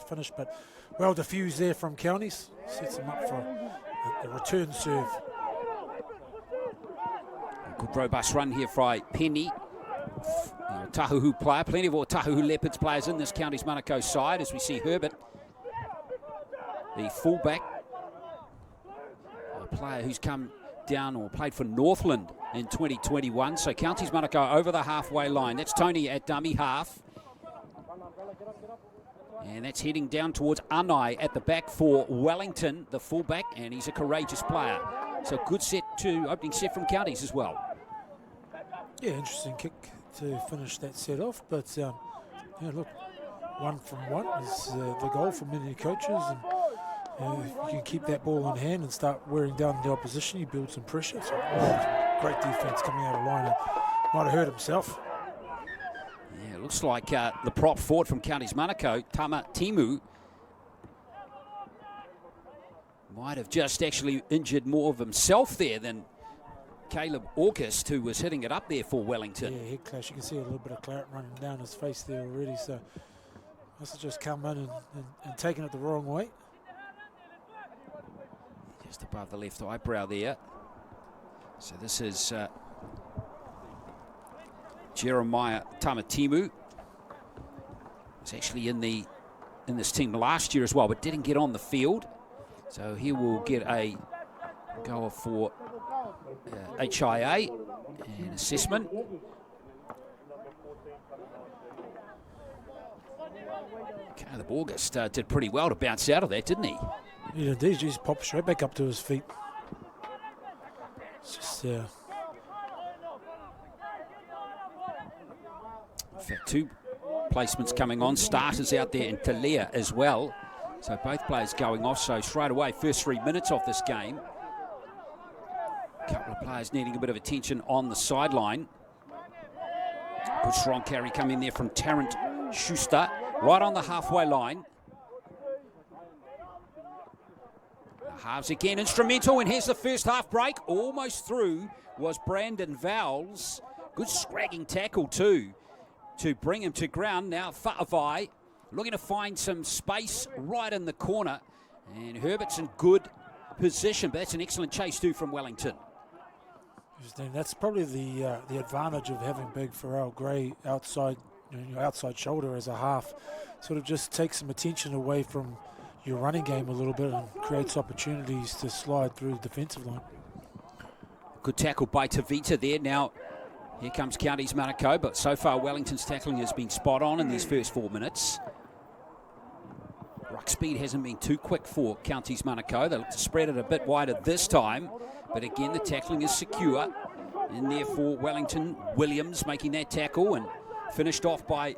finish, but well diffused there from Counties. Sets them up for a return serve. A good robust run here by Penny. Tahuhu player, plenty of Tahuhu Leopards players in this Counties Manukau side, as we see Herbert, the fullback, a player who's come down or played for Northland in 2021. So Counties Manukau over the halfway line. That's Tony at dummy half. And that's heading down towards Anai at the back for Wellington, the fullback, and he's a courageous player. So good opening set from Counties as well. Yeah, interesting kick to finish that set off, but yeah, look, 1 from 1 is the goal for many coaches, and if you can keep that ball in hand and start wearing down the opposition, you build some pressure. So great defense coming out of line, and might have hurt himself. Yeah, it looks like the prop forward from Counties Manukau, Tama Timu, might have just actually injured more of himself there than Caleb Orcas, who was hitting it up there for Wellington. Yeah, head clash. You can see a little bit of claret running down his face there already, so must have just come in and taken it the wrong way. Just above the left eyebrow there. So this is Jeremiah Tamatimu. Was actually in this team last year as well, but didn't get on the field. So he will get a goal for HIA and assessment. Caleb August did pretty well to bounce out of that, didn't he? Yeah, indeed. Just popped straight back up to his feet. It's just in fact, 2 placements coming on. Starters out there in Talia as well. So both players going off. So straight away, first 3 minutes of this game. A couple of players needing a bit of attention on the sideline. Good strong carry coming there from Tarrant Schuster, right on the halfway line. The halves again instrumental, and here's the first half break. Almost through was Brandon Vowles. Good scragging tackle too to bring him to ground. Now Fa'avai looking to find some space right in the corner, and Herbert's in good position, but that's an excellent chase too from Wellington. That's probably the advantage of having big Pharrell Gray outside, outside shoulder as a half. Sort of just takes some attention away from your running game a little bit and creates opportunities to slide through the defensive line. Good tackle by Tavita there. Now here comes Counties Manukau, but so far Wellington's tackling has been spot on in these first 4 minutes. Ruck speed hasn't been too quick for Counties Manukau. They look to spread it a bit wider this time, but again the tackling is secure. And therefore Wellington, Williams making that tackle and finished off by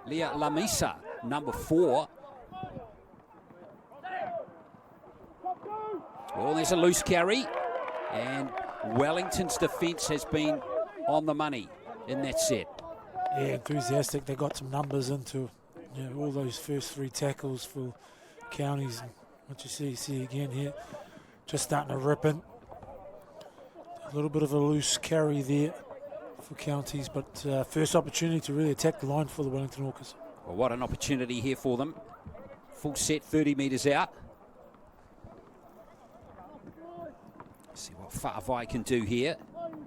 Leah Lamisa, number 4. Well, there's a loose carry, and Wellington's defence has been on the money in that set. Yeah, enthusiastic. They got some numbers into all those first 3 tackles for Counties. And what you see again here, just starting to rip in. A little bit of a loose carry there for Counties, but first opportunity to really attack the line for the Wellington Orcas. Well, what an opportunity here for them. Full set, 30 metres out. See what Fa'avai can do here.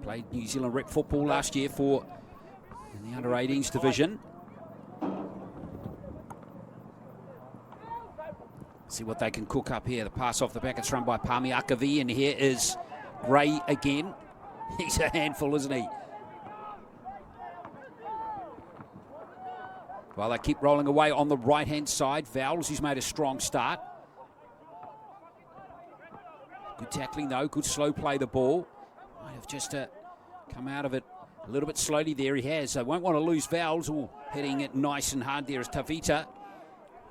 Played New Zealand rep football last year in the under-18s division. See what they can cook up here. The pass off the back, it's run by Pami Akavi, and here is Gray again. He's a handful, isn't he? Well, they keep rolling away on the right-hand side. Vowles, who's made a strong start. Good tackling, though. Good slow play the ball. Might have just come out of it a little bit slowly there. He has. So won't want to lose Vowles. Hitting it nice and hard there is Tavita.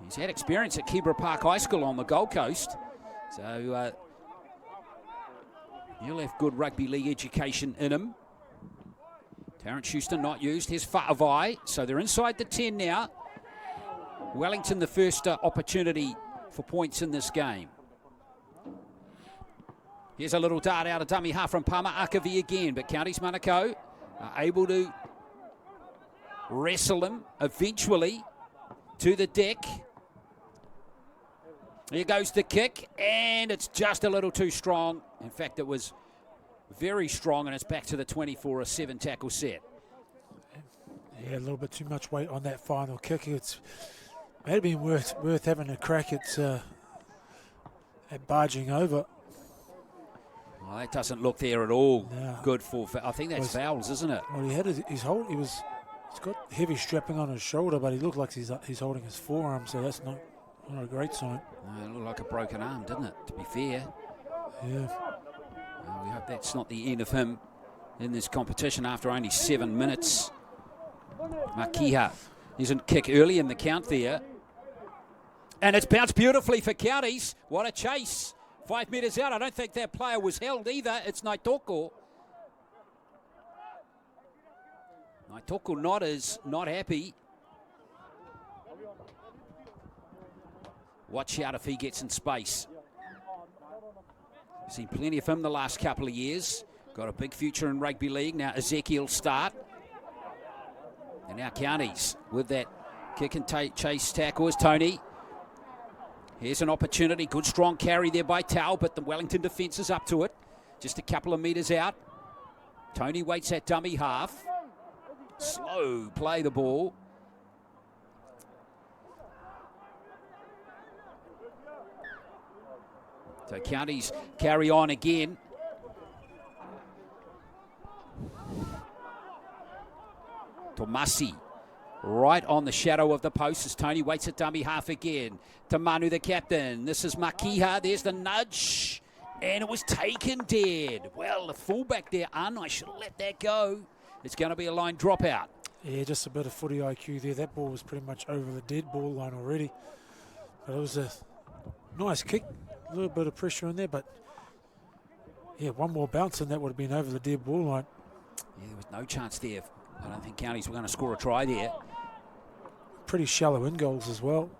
He's had experience at Kibra Park High School on the Gold Coast. So he'll have good rugby league education in him. Tarrant Schuster not used. Here's Fa'avai. So they're inside the 10 now. Wellington the first opportunity for points in this game. Here's a little dart out of dummy half from Pama Akavi again, but Counties Manukau are able to wrestle him eventually to the deck. Here goes the kick, and it's just a little too strong. In fact, it was very strong, and it's back to the 24-7 tackle set. Yeah, a little bit too much weight on that final kick. It's may have been worth having a crack at barging over. Well, that doesn't look there at all. No. Good for. I think that's fouls, isn't it? Well, he had he's got heavy strapping on his shoulder, but he looked like he's holding his forearm, so that's not a great sign. No, it looked like a broken arm, didn't it? To be fair. Yeah. Well, we hope that's not the end of him in this competition after only 7 minutes. Makiha isn't kick early in the count there. And it's bounced beautifully for Counties. What a chase. 5 metres out. I don't think that player was held either. It's Naitoko. Naitoko not happy. Watch out if he gets in space. Seen plenty of him the last couple of years. Got a big future in rugby league. Now Ezekiel start. And now Counties with that kick and chase tackle is Tony. Here's an opportunity. Good strong carry there by Tau, but the Wellington defence is up to it. Just a couple of metres out. Tony waits at dummy half. Slow play the ball. So Counties carry on again. Tomasi right on the shadow of the post as Tony waits at dummy half again. To Manu, the captain. This is Makiha. There's the nudge. And it was taken dead. Well, the fullback there, I should have let that go. It's going to be a line dropout. Yeah, just a bit of footy IQ there. That ball was pretty much over the dead ball line already. But it was a nice kick. A little bit of pressure in there, but yeah, one more bounce and that would have been over the dead ball line. Yeah, there was no chance there. I don't think Counties were going to score a try there. Pretty shallow in goals as well.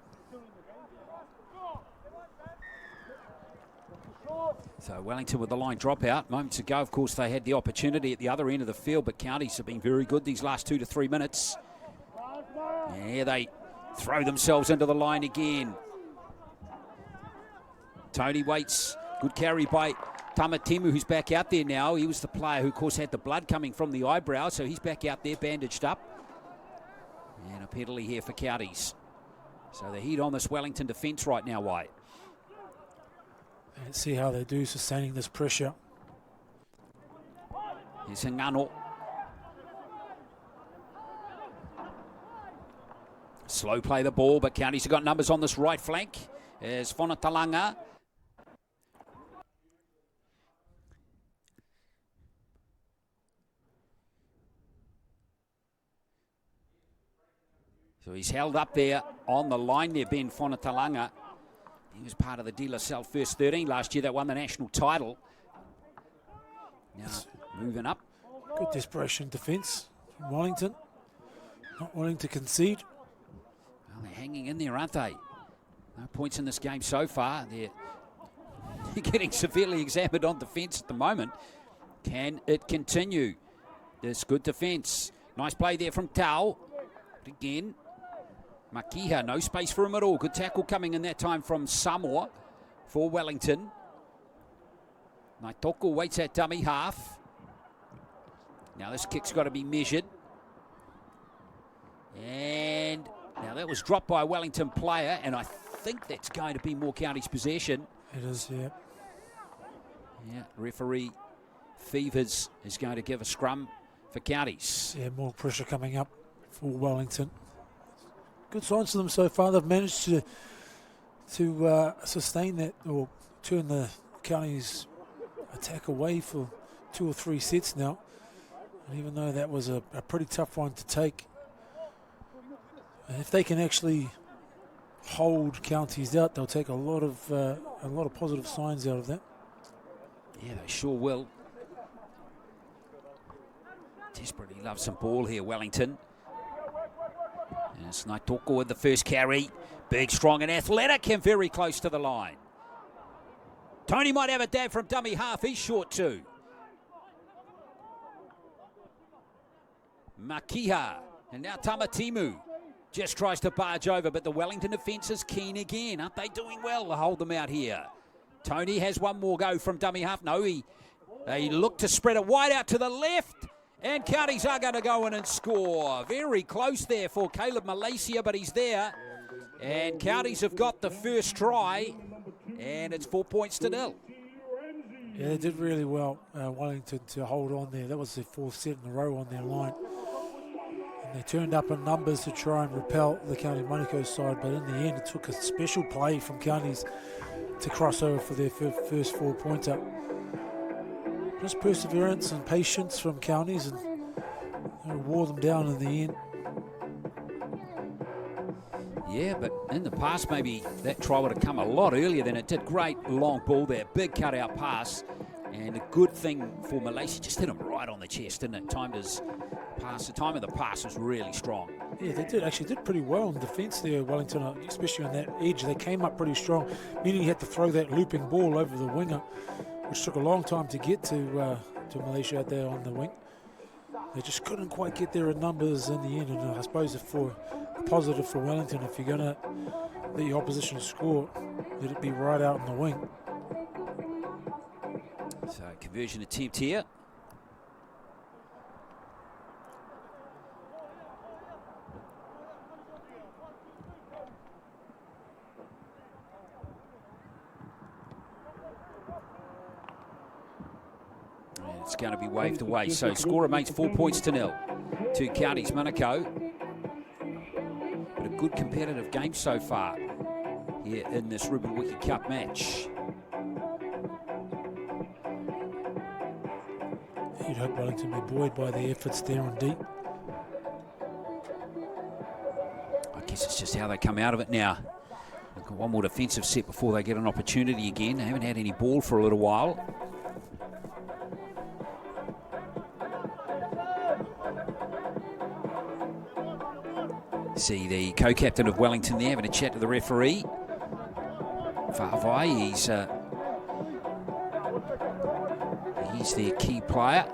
So Wellington with the line dropout. Moments ago, of course, they had the opportunity at the other end of the field, but Counties have been very good these last 2 to 3 minutes. Yeah, they throw themselves into the line again. Tony waits. Good carry by Tamatimu, who's back out there now. He was the player who, of course, had the blood coming from the eyebrow, so he's back out there, bandaged up. And a penalty here for Counties. So the heat on this Wellington defence right now, White. Let's see how they do sustaining this pressure. Here's Ngano. Slow play the ball, but Counties have got numbers on this right flank. There's Fonatalanga. So he's held up there on the line there, Ben Fonatalanga. He was part of the De La Salle First 13 last year that won the national title. Now moving up. Good desperation defence from Wellington. Not willing to concede. Well, they're hanging in there, aren't they? No points in this game so far. They're getting severely examined on defence at the moment. Can it continue? This good defence. Nice play there from Tau. But again, Makiha, no space for him at all. Good tackle coming in that time from Samoa for Wellington. Naitoko waits at dummy half. Now this kick's got to be measured. And now that was dropped by a Wellington player, and I think that's going to be more Counties possession. It is, yeah. Yeah, referee Fevers is going to give a scrum for Counties. Yeah, more pressure coming up for Wellington. Good signs for them so far. They've managed to sustain that or turn the Counties attack away for 2 or 3 sets now. And even though that was a pretty tough one to take, and if they can actually hold Counties out, they'll take a lot of positive signs out of that. Yeah, they sure will. Desperately love some ball here, Wellington. And it's Naitoko with the first carry. Big, strong and athletic and very close to the line. Tony might have a dab from dummy half. He's short too. Makiha. And now Tamatimu. Just tries to barge over, but the Wellington defence is keen again. Aren't they doing well to hold them out here? Tony has one more go from dummy half. No, they look to spread it wide out to the left. And Counties are going to go in and score. Very close there for Caleb Malaysia, but he's there. And Counties have got the first try. And it's 4 points to 0. Yeah, they did really well, Wellington, to hold on there. That was their fourth set in a row on their line. And they turned up in numbers to try and repel the County Manukau side, but in the end it took a special play from Counties to cross over for their first 4 pointer. Just perseverance and patience from Counties, and wore them down in the end. Yeah, but in the past, maybe that try would have come a lot earlier than it did. Great long ball there, big cutout pass, and a good thing for Malaysia, just hit him right on the chest, didn't it? Timed his pass. The time of the pass was really strong. Yeah, they did pretty well in defence there, Wellington, especially on that edge. They came up pretty strong, meaning he had to throw that looping ball over the winger, which took a long time to get to Malaysia out there on the wing. They just couldn't quite get there in numbers in the end, and I suppose for a positive for Wellington, if you're going to let your opposition score, let it be right out in the wing. So conversion attempt here. It's going to be waved away. So score remains 4 points to 0 to Counties Manukau. But a good competitive game so far here in this Ruben Wiki Cup match. You'd hope Wellington be buoyed by their efforts there on deep. I guess it's just how they come out of it now. They've got one more defensive set before they get an opportunity again. They haven't had any ball for a little while. See the co-captain of Wellington there having a chat to the referee. Vavai, he's their key player.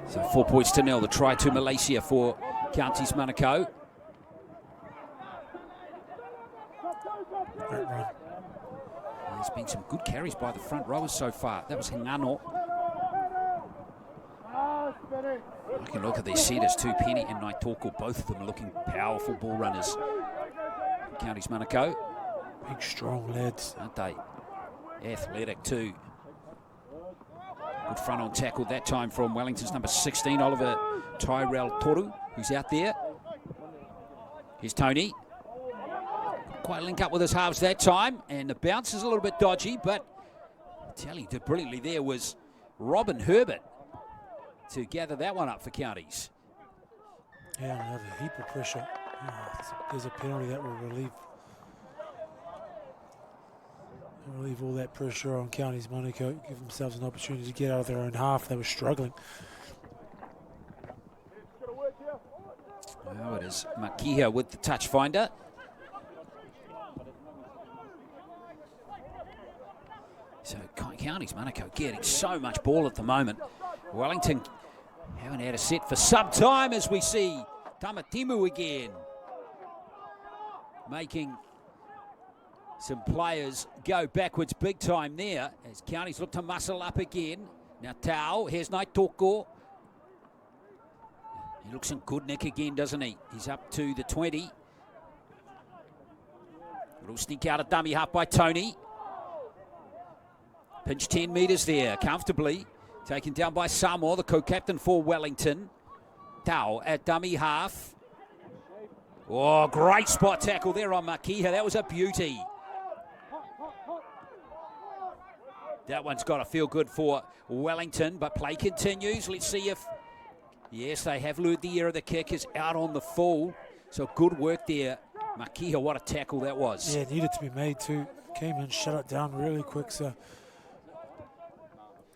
So 4 points to 0, the try to Malaysia for Counties Manukau. There's been some good carries by the front rowers so far. That was Hingano. You can look at their setters too, Penny and Naitoko, both of them looking powerful ball runners. Counties Manukau. Big, strong lads. Aren't they? Athletic too. Good front on tackle that time from Wellington's number 16, Oliver Tyrell Toru, who's out there. Here's Tony. Quite link up with his halves that time, and the bounce is a little bit dodgy, but I tell you, did brilliantly there was Robin Herbert to gather that one up for Counties. Yeah, another heap of pressure. There's a penalty that will relieve all that pressure on Counties Manukau, give themselves an opportunity to get out of their own half. They were struggling. Now it is Makia with the touch finder. So Counties Manukau getting so much ball at the moment. Wellington haven't had a set for some time, as we see Tamatimu again making some players go backwards big time there as Counties look to muscle up again. Now Tau, here's Naitoko. He looks in good nick again, doesn't he? He's up to the 20. Little sneak out of dummy half by Tony. Pinch 10 metres there, comfortably. Taken down by Samoa, the co-captain for Wellington. Tau at dummy half. Oh, great spot tackle there on Makiha. That was a beauty. That one's got to feel good for Wellington, but play continues. Let's see if... Yes, they have lured the air of the kick is out on the full. So good work there. Makiha, what a tackle that was. Yeah, it needed to be made too. Came in, shut it down really quick, so...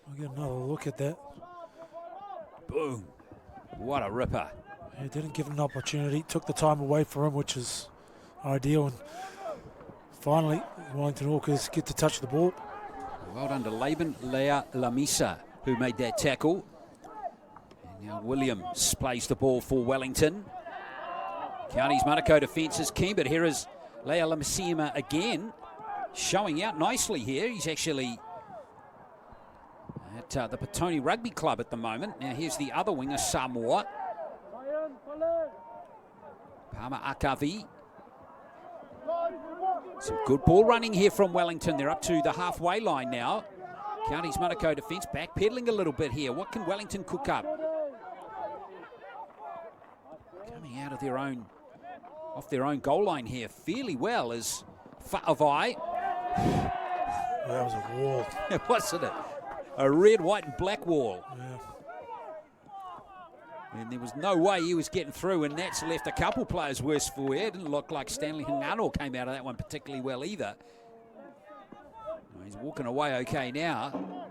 I'll get another look at that. Boom. What a ripper. He didn't give him an opportunity. Took the time away from him, which is ideal. And finally, Wellington Orcas get to touch the ball. Well done to Laban Lea Lamisa who made that tackle. And now Williams plays the ball for Wellington. Counties Manukau defence is keen, but here is Lea Lamasima again, showing out nicely here. He's actually at the Petone Rugby Club at the moment. Now here's the other winger, Samoa. Pama Akavi. Some good ball running here from Wellington. They're up to the halfway line now. Counties Manukau defence backpedaling a little bit here. What can Wellington cook up? Coming out of their own, off their own goal line here fairly well is Fa'avai. That was a wall. Wasn't it? A red, white and black wall. Yeah. And there was no way he was getting through, and that's left a couple players worse for wear. It didn't look like Stanley Hingano came out of that one particularly well either. He's walking away okay now.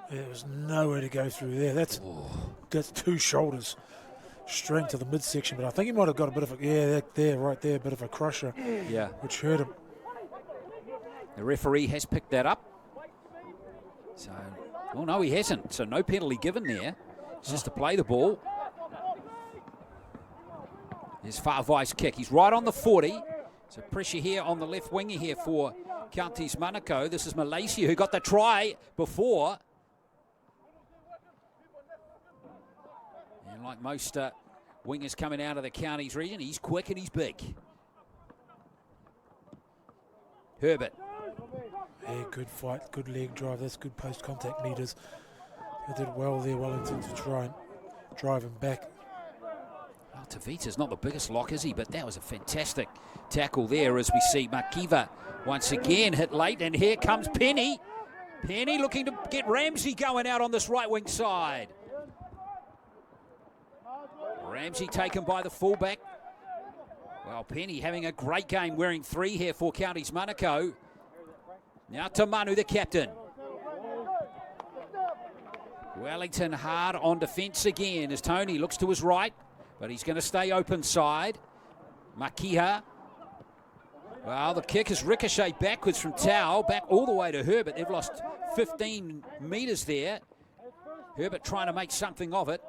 There was nowhere to go through there. That's two shoulders straight to the midsection, but I think he might have got a bit of a, right there, a bit of a crusher, yeah, which hurt him. The referee has picked that up. So, well, no, he hasn't. So no penalty given there. It's just to play the ball. There's Fa'avai's kick. He's right on the 40. So pressure here on the left winger here for Counties Manukau. This is Malaysia who got the try before. And like most wingers coming out of the Counties region, he's quick and he's big. Herbert. Yeah, good fight, good leg drive. That's good post-contact meters. They did well there, Wellington, to try and drive him back. Well, Tavita's not the biggest lock, is he? But that was a fantastic tackle there as we see Makiva once again hit late. And here comes Penny. Penny looking to get Ramsey going out on this right wing side. Ramsey taken by the fullback. Well, Penny having a great game, wearing 3 here for Counties Manukau. Now to Manu, the captain. Wellington hard on defence again as Tony looks to his right, but he's going to stay open side. Makiha. Well, the kick is ricocheted backwards from Tau, back all the way to Herbert. They've lost 15 metres there. Herbert trying to make something of it.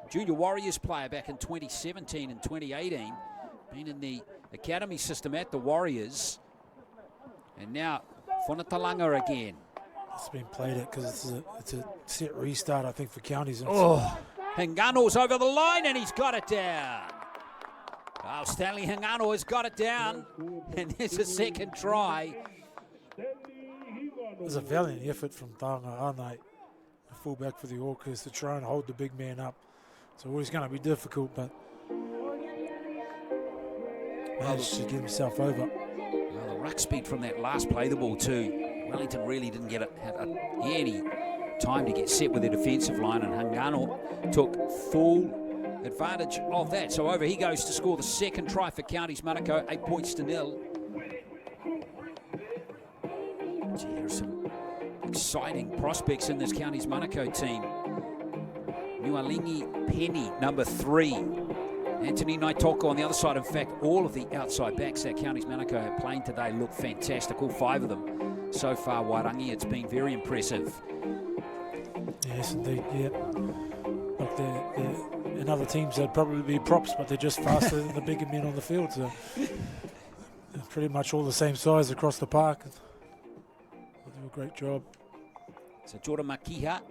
Junior Warriors player back in 2017 and 2018. Been in the academy system at the Warriors. And now Whanatalanga again. It's been played at because it's a set restart, I think, for Counties. Hingano's over the line and he's got it down. Oh, Stanley Hingano has got it down. And there's a second try. It was a valiant effort from Taonga Anai, the fullback for the Orcas, to try and hold the big man up. It's always going to be difficult, but managed to get himself over. Well, the ruck speed from that last play the ball too. Wellington really didn't get any time to get set with their defensive line, and Hingano took full advantage of that. So over he goes to score the second try for Counties Manukau, 8-0. Gee, there's some exciting prospects in this Counties Manukau team. Nualingi Penny, number 3. Anthony Naitoko on the other side. In fact, all of the outside backs that Counties Manukau are playing today look fantastic. All 5 of them so far, Wairangi. It's been very impressive. Yes, indeed, yeah. Look, in other teams, they'd probably be props, but they're just faster than the bigger men on the field. So they're pretty much all the same size across the park. They do a great job. So Jordan Makiha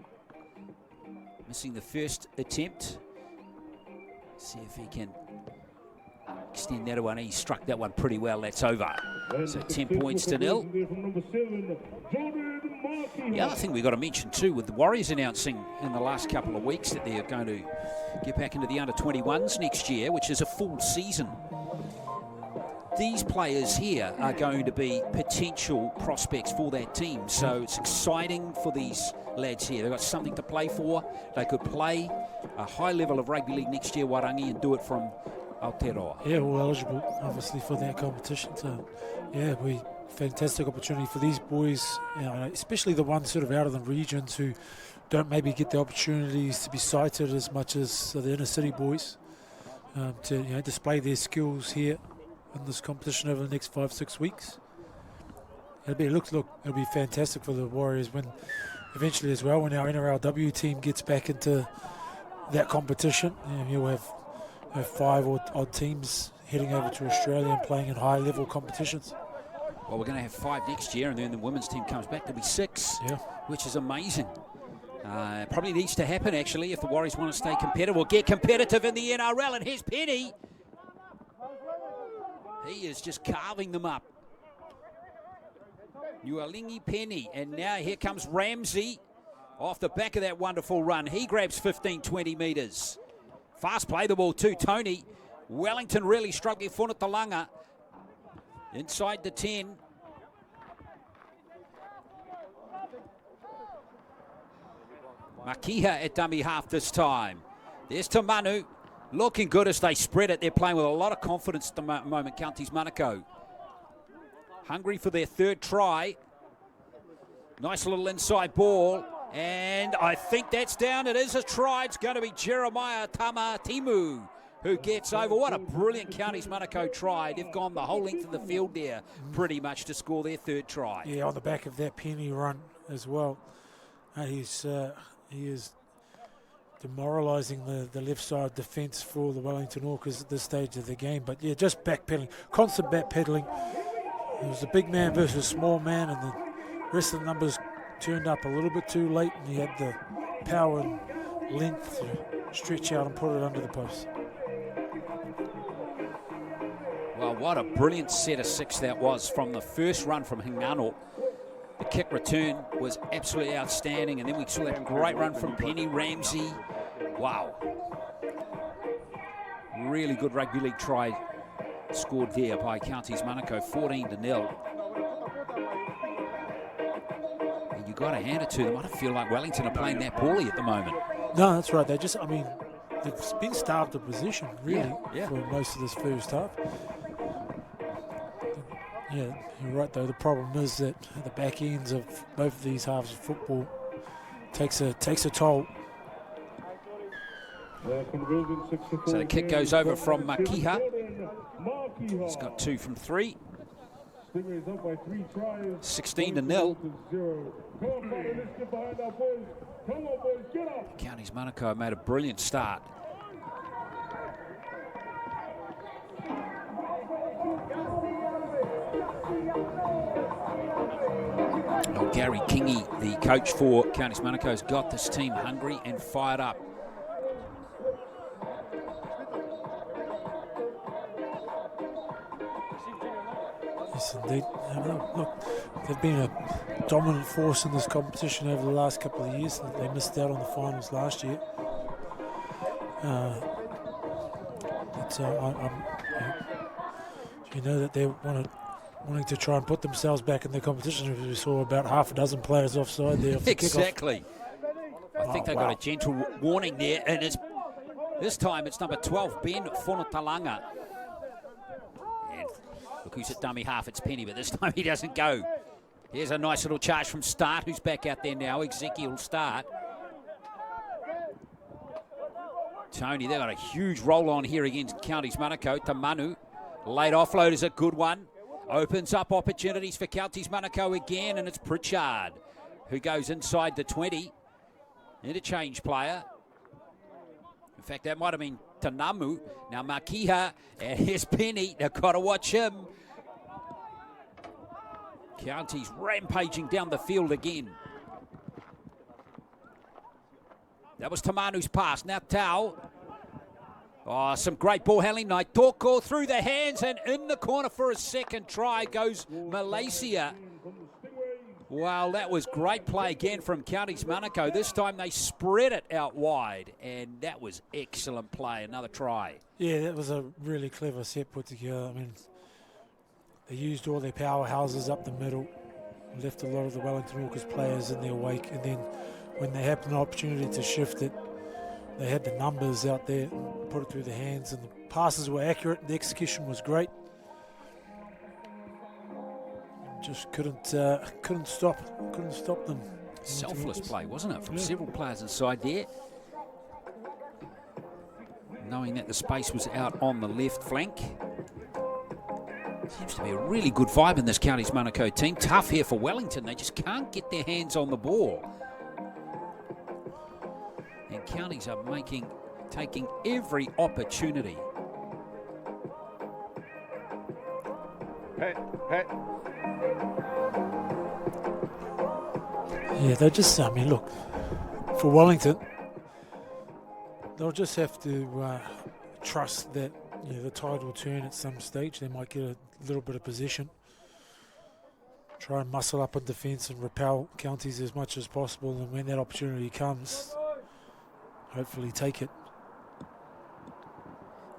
missing the first attempt. See if he can extend that one. He struck that one pretty well. That's over. So 10-0. The other thing we've got to mention too, with the Warriors announcing in the last couple of weeks that they're going to get back into the under-21s next year, which is a full season. These players here are going to be potential prospects for that team. So it's exciting for these lads here. They've got something to play for. They could play a high level of rugby league next year, Wairangi, and do it from Aotearoa. Yeah, all eligible, obviously, for that competition. So, yeah, fantastic opportunity for these boys, especially the ones sort of out of the regions who don't maybe get the opportunities to be cited as much as the inner city boys, to display their skills here in this competition over the next 5-6 weeks. it'll be fantastic for the Warriors when eventually as well, when our NRLW team gets back into that competition. You'll have 5 odd teams heading over to Australia and playing in high-level competitions. Well, we're going to have 5 next year, and then the women's team comes back. There'll be 6, which is amazing. Probably needs to happen, actually, if the Warriors want to stay competitive or get competitive in the NRL. And here's Penny. He is just carving them up. Nualingi Penny. And now here comes Ramsey off the back of that wonderful run. He grabs 15, 20 metres. Fast play the ball too, Tony. Wellington really struggling. Whanatalanga inside the 10. Makiha at dummy half this time. There's Tamanu. Looking good as they spread it. They're playing with a lot of confidence at the moment, Counties Manukau. Hungry for their 3rd try. Nice little inside ball. And I think that's down. It is a try. It's going to be Jeremiah Tamatimu who gets over. What a brilliant Counties Manukau try. They've gone the whole length of the field there pretty much to score their 3rd try. Yeah, on the back of that Penny run as well. He is demoralising the left side defence for the Wellington Orcas at this stage of the game. But yeah, just backpedaling, constant backpedaling. It was a big man versus small man, and the rest of the numbers turned up a little bit too late, and he had the power and length to stretch out and put it under the post. Well, what a brilliant set of 6 that was from the first run from Hingano. The kick return was absolutely outstanding, and then we saw that great run from Penny Ramsey. Wow. Really good rugby league try scored there by Counties Manukau, 14-0. And you got to hand it to them. I don't feel like Wellington are playing that poorly at the moment. No, that's right. They've been starved of possession, really, for most of this first half. Yeah, you're right, though. The problem is that the back ends of both of these halves of football takes a toll. So the kick goes over from Makiha. He's got 2 from 3. 16-0. Counties Manukau made a brilliant start. Well, Gary Kingy, the coach for Counties Manukau, has got this team hungry and fired up. Yes, indeed. Look, they've been a dominant force in this competition over the last couple of years. They missed out on the finals last year. You know that they wanting to try and put themselves back in the competition. We saw about half a dozen players offside there. Exactly. I think they got a gentle warning there, and this time it's number 12, Ben Whanatalanga. And look who's at dummy half, it's Penny, but this time he doesn't go. Here's a nice little charge from Start, who's back out there now, Ezekiel Start. Tony, they've got a huge roll on here against Counties Manukau. Tamanu, late offload is a good one. Opens up opportunities for Counties Manukau again, and it's Pritchard who goes inside the 20. Interchange player. In fact, that might have been Tanamu. Now Makiha, and here's Penny. They've got to watch him. Counties rampaging down the field again. That was Tamanu's pass. Now Tau. Oh, some great ball handling. Naitoko through the hands, and in the corner for a second try goes Malaysia. Well, that was great play again from Counties Manukau. This time they spread it out wide, and that was excellent play. Another try. Yeah, that was a really clever set put together. I mean, they used all their powerhouses up the middle, left a lot of the Wellington Orcas players in their wake, and then when they had an opportunity to shift it, they had the numbers out there, put it through the hands, and the passes were accurate. The execution was great. Just couldn't stop them. Selfless play, wasn't it, from several players inside there? Knowing that the space was out on the left flank. Seems to be a really good vibe in this Counties Manukau team. Tough here for Wellington. They just can't get their hands on the ball. And Counties are taking every opportunity. Yeah, they just, I mean, look, for Wellington, they'll just have to trust that the tide will turn at some stage. They might get a little bit of position, try and muscle up in defence and repel Counties as much as possible, and when that opportunity comes, hopefully take it.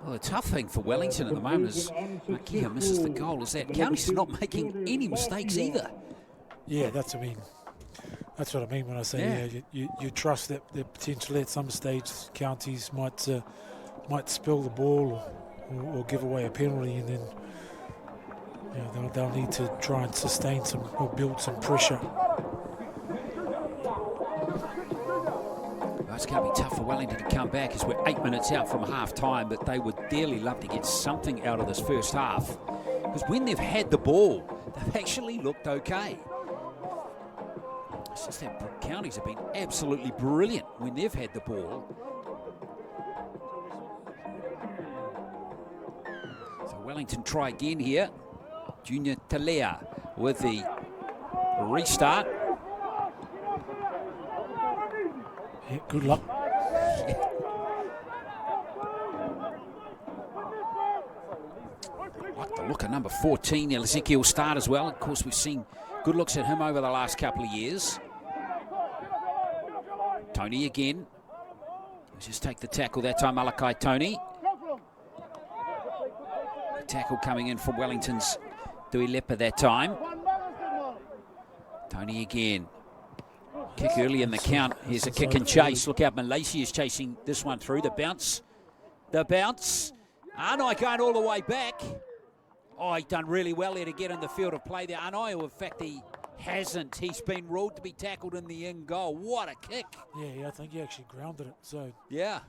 Well, the tough thing for Wellington at the moment is Makia misses the goal. Is that Counties are not making any mistakes either. Yeah, that's what I mean when I say you trust that potentially at some stage Counties might spill the ball or give away a penalty, and then they'll need to try and sustain some or build some pressure. Well, it's going to be tough for Wellington to come back as we're 8 minutes out from half time, but they would dearly love to get something out of this first half, because when they've had the ball, they've actually looked okay. It's just that Counties have been absolutely brilliant when they've had the ball. So Wellington try again here. Junior Talea with the restart. Yeah, good luck. Like the look of number 14, Ezekiel start as well. Of course, we've seen good looks at him over the last couple of years. Tony again. He'll just take the tackle that time, Malakai Tony. The tackle coming in from Wellington's Duilepa that time. Tony again. Kick early in the count. Here's a kick and chase. Look out, Malaysia is chasing this one through. The bounce. Arnai going all the way back. Oh, he's done really well there to get in the field of play there. Arnai, in fact, he hasn't. He's been ruled to be tackled in the in goal. What a kick. Yeah, I think he actually grounded it. So yeah.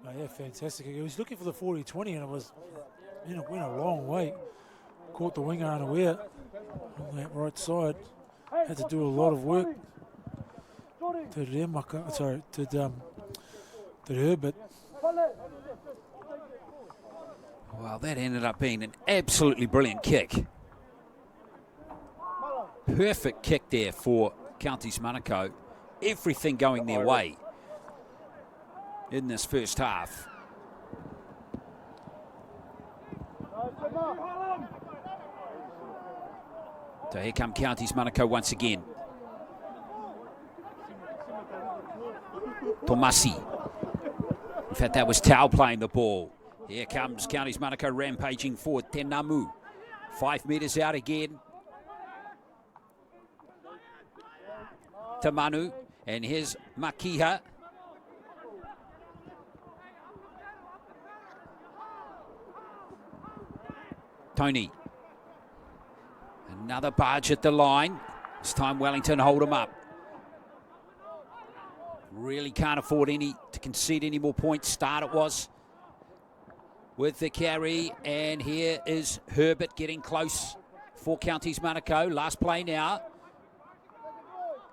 Yeah, fantastic. He was looking for the 40-20 and it went a long way. Caught the winger unaware on that right side. Had to do a lot of work. To Herbert. Well, that ended up being an absolutely brilliant kick. Perfect kick there for Counties Manukau. Everything going their way in this first half. So here come Counties Manukau once again. Tomasi. In fact, that was Tau playing the ball. Here comes Counties Manukau rampaging forward. Tenamu. 5 metres out again. Tamanu. And here's Makiha. Tony. Another barge at the line. This time Wellington hold him up. Really can't afford to concede any more points. Start it was with the carry, and here is Herbert getting close for Counties Manukau. Last play now.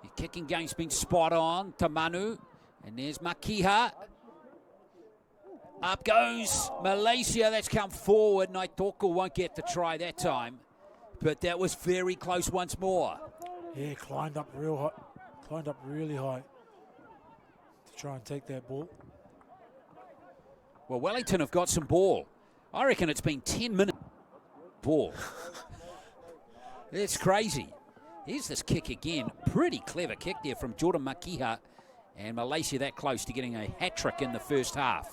The kicking game's been spot on. Tamanu, and there's Makiha. Up goes Malaysia. That's come forward. Naitoko won't get the try that time, but that was very close once more. Yeah, climbed up real high, climbed up really high to try and take that ball. Well, Wellington have got some ball. I reckon it's been 10 minutes. Ball. It's crazy. Here's this kick again. Pretty clever kick there from Jordan Makiha. And Malaysia that close to getting a hat-trick in the first half.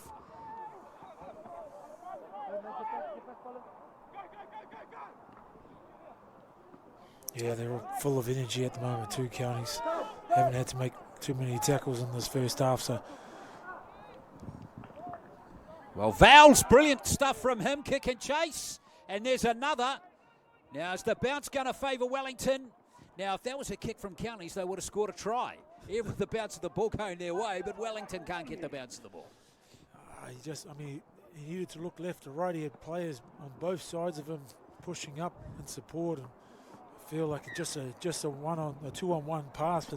Yeah, they're all full of energy at the moment, too, Counties. Haven't had to make too many tackles in this first half, so... Well, Val's brilliant stuff from him, kick and chase. And there's another. Now, is the bounce going to favour Wellington? Now, if that was a kick from Counties, they would have scored a try. Even with the bounce of the ball going their way, but Wellington can't get the bounce of the ball. He needed to look left to right. He had players on both sides of him pushing up in support, and I feel like just a 2-on-1 pass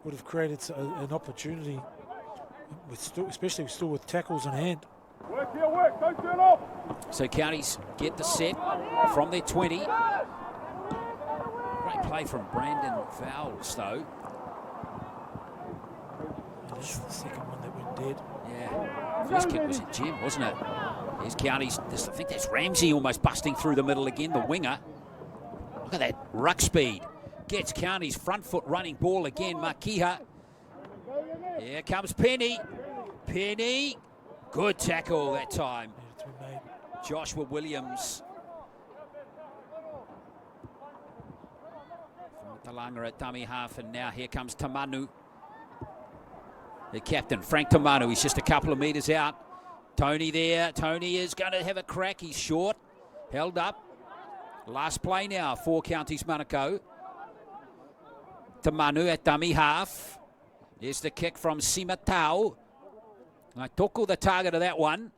would have created an opportunity, especially still with tackles in hand. Work here, work, don't turn off. So Counties get the set from their 20. Great play from Brandon Vowles, though. That's the second one that went dead. Yeah, first kick was a gem, wasn't it? Here's Counties. I think that's Ramsey almost busting through the middle again, the winger. Look at that ruck speed. Gets Counties front foot running ball again. Makiha. Here comes Penny. Penny. Good tackle that time. Joshua Williams. From Talanga at dummy half, and now here comes Tamanu. The captain, Frank Tamanu. He's just a couple of metres out. Tony there. Tony is going to have a crack. He's short. Held up. Last play now for Counties Manukau. Tamanu at dummy half. Here's the kick from Simatau. Toko the target of that one.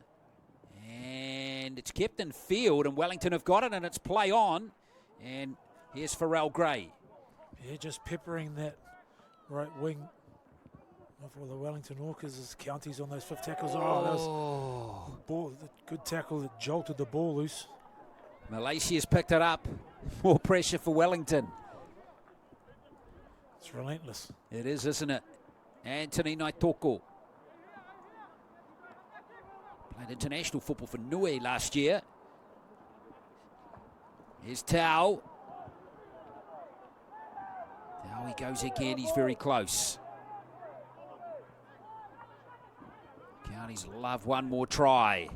And it's kept in field, and Wellington have got it, and it's play on. And here's Pharrell Gray. Yeah, just peppering that right wing for the Wellington Orcas as Counties on those 5 tackles. Oh, that was the good tackle that jolted the ball loose. Malaysia's picked it up. More pressure for Wellington. It's relentless. It is, isn't it? Anthony Naitoko. Played international football for Niue last year. Here's Tau. Now he goes again. He's very close. Counties love one more try.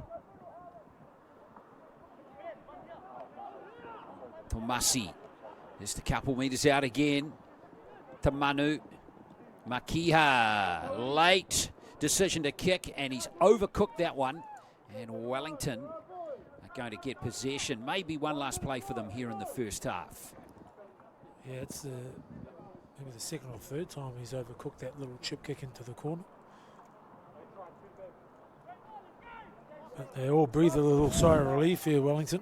Tomasi. Just a couple metres out again. Tamanu. Makiha. Late decision to kick, and he's overcooked that one. And Wellington are going to get possession. Maybe one last play for them here in the first half. Yeah, it's maybe the second or third time he's overcooked that little chip kick into the corner. But they all breathe a little sigh of relief here, Wellington.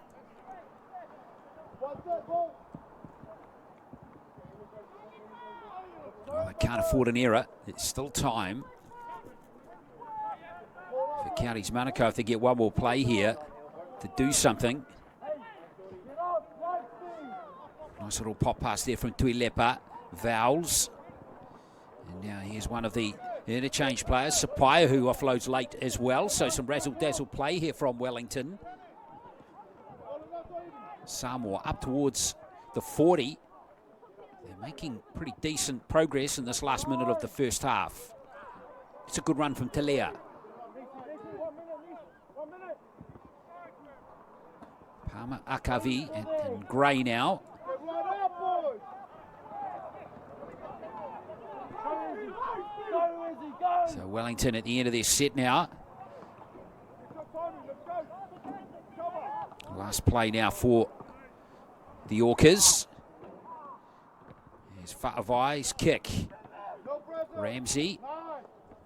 Well, they can't afford an error. It's still time for Counties Manukau if they get one more play here to do something. Nice little pop pass there from Tuilepa. Vowles. And now here's one of the interchange players, Sapaya, who offloads late as well. So some razzle-dazzle play here from Wellington. Samoa up towards the 40. They're making pretty decent progress in this last minute of the first half. It's a good run from Telea. Palmer, Akavi, and Gray now. So Wellington at the end of their set now. Last play now for the Orcas. Here's Fa'avai's kick. Ramsey.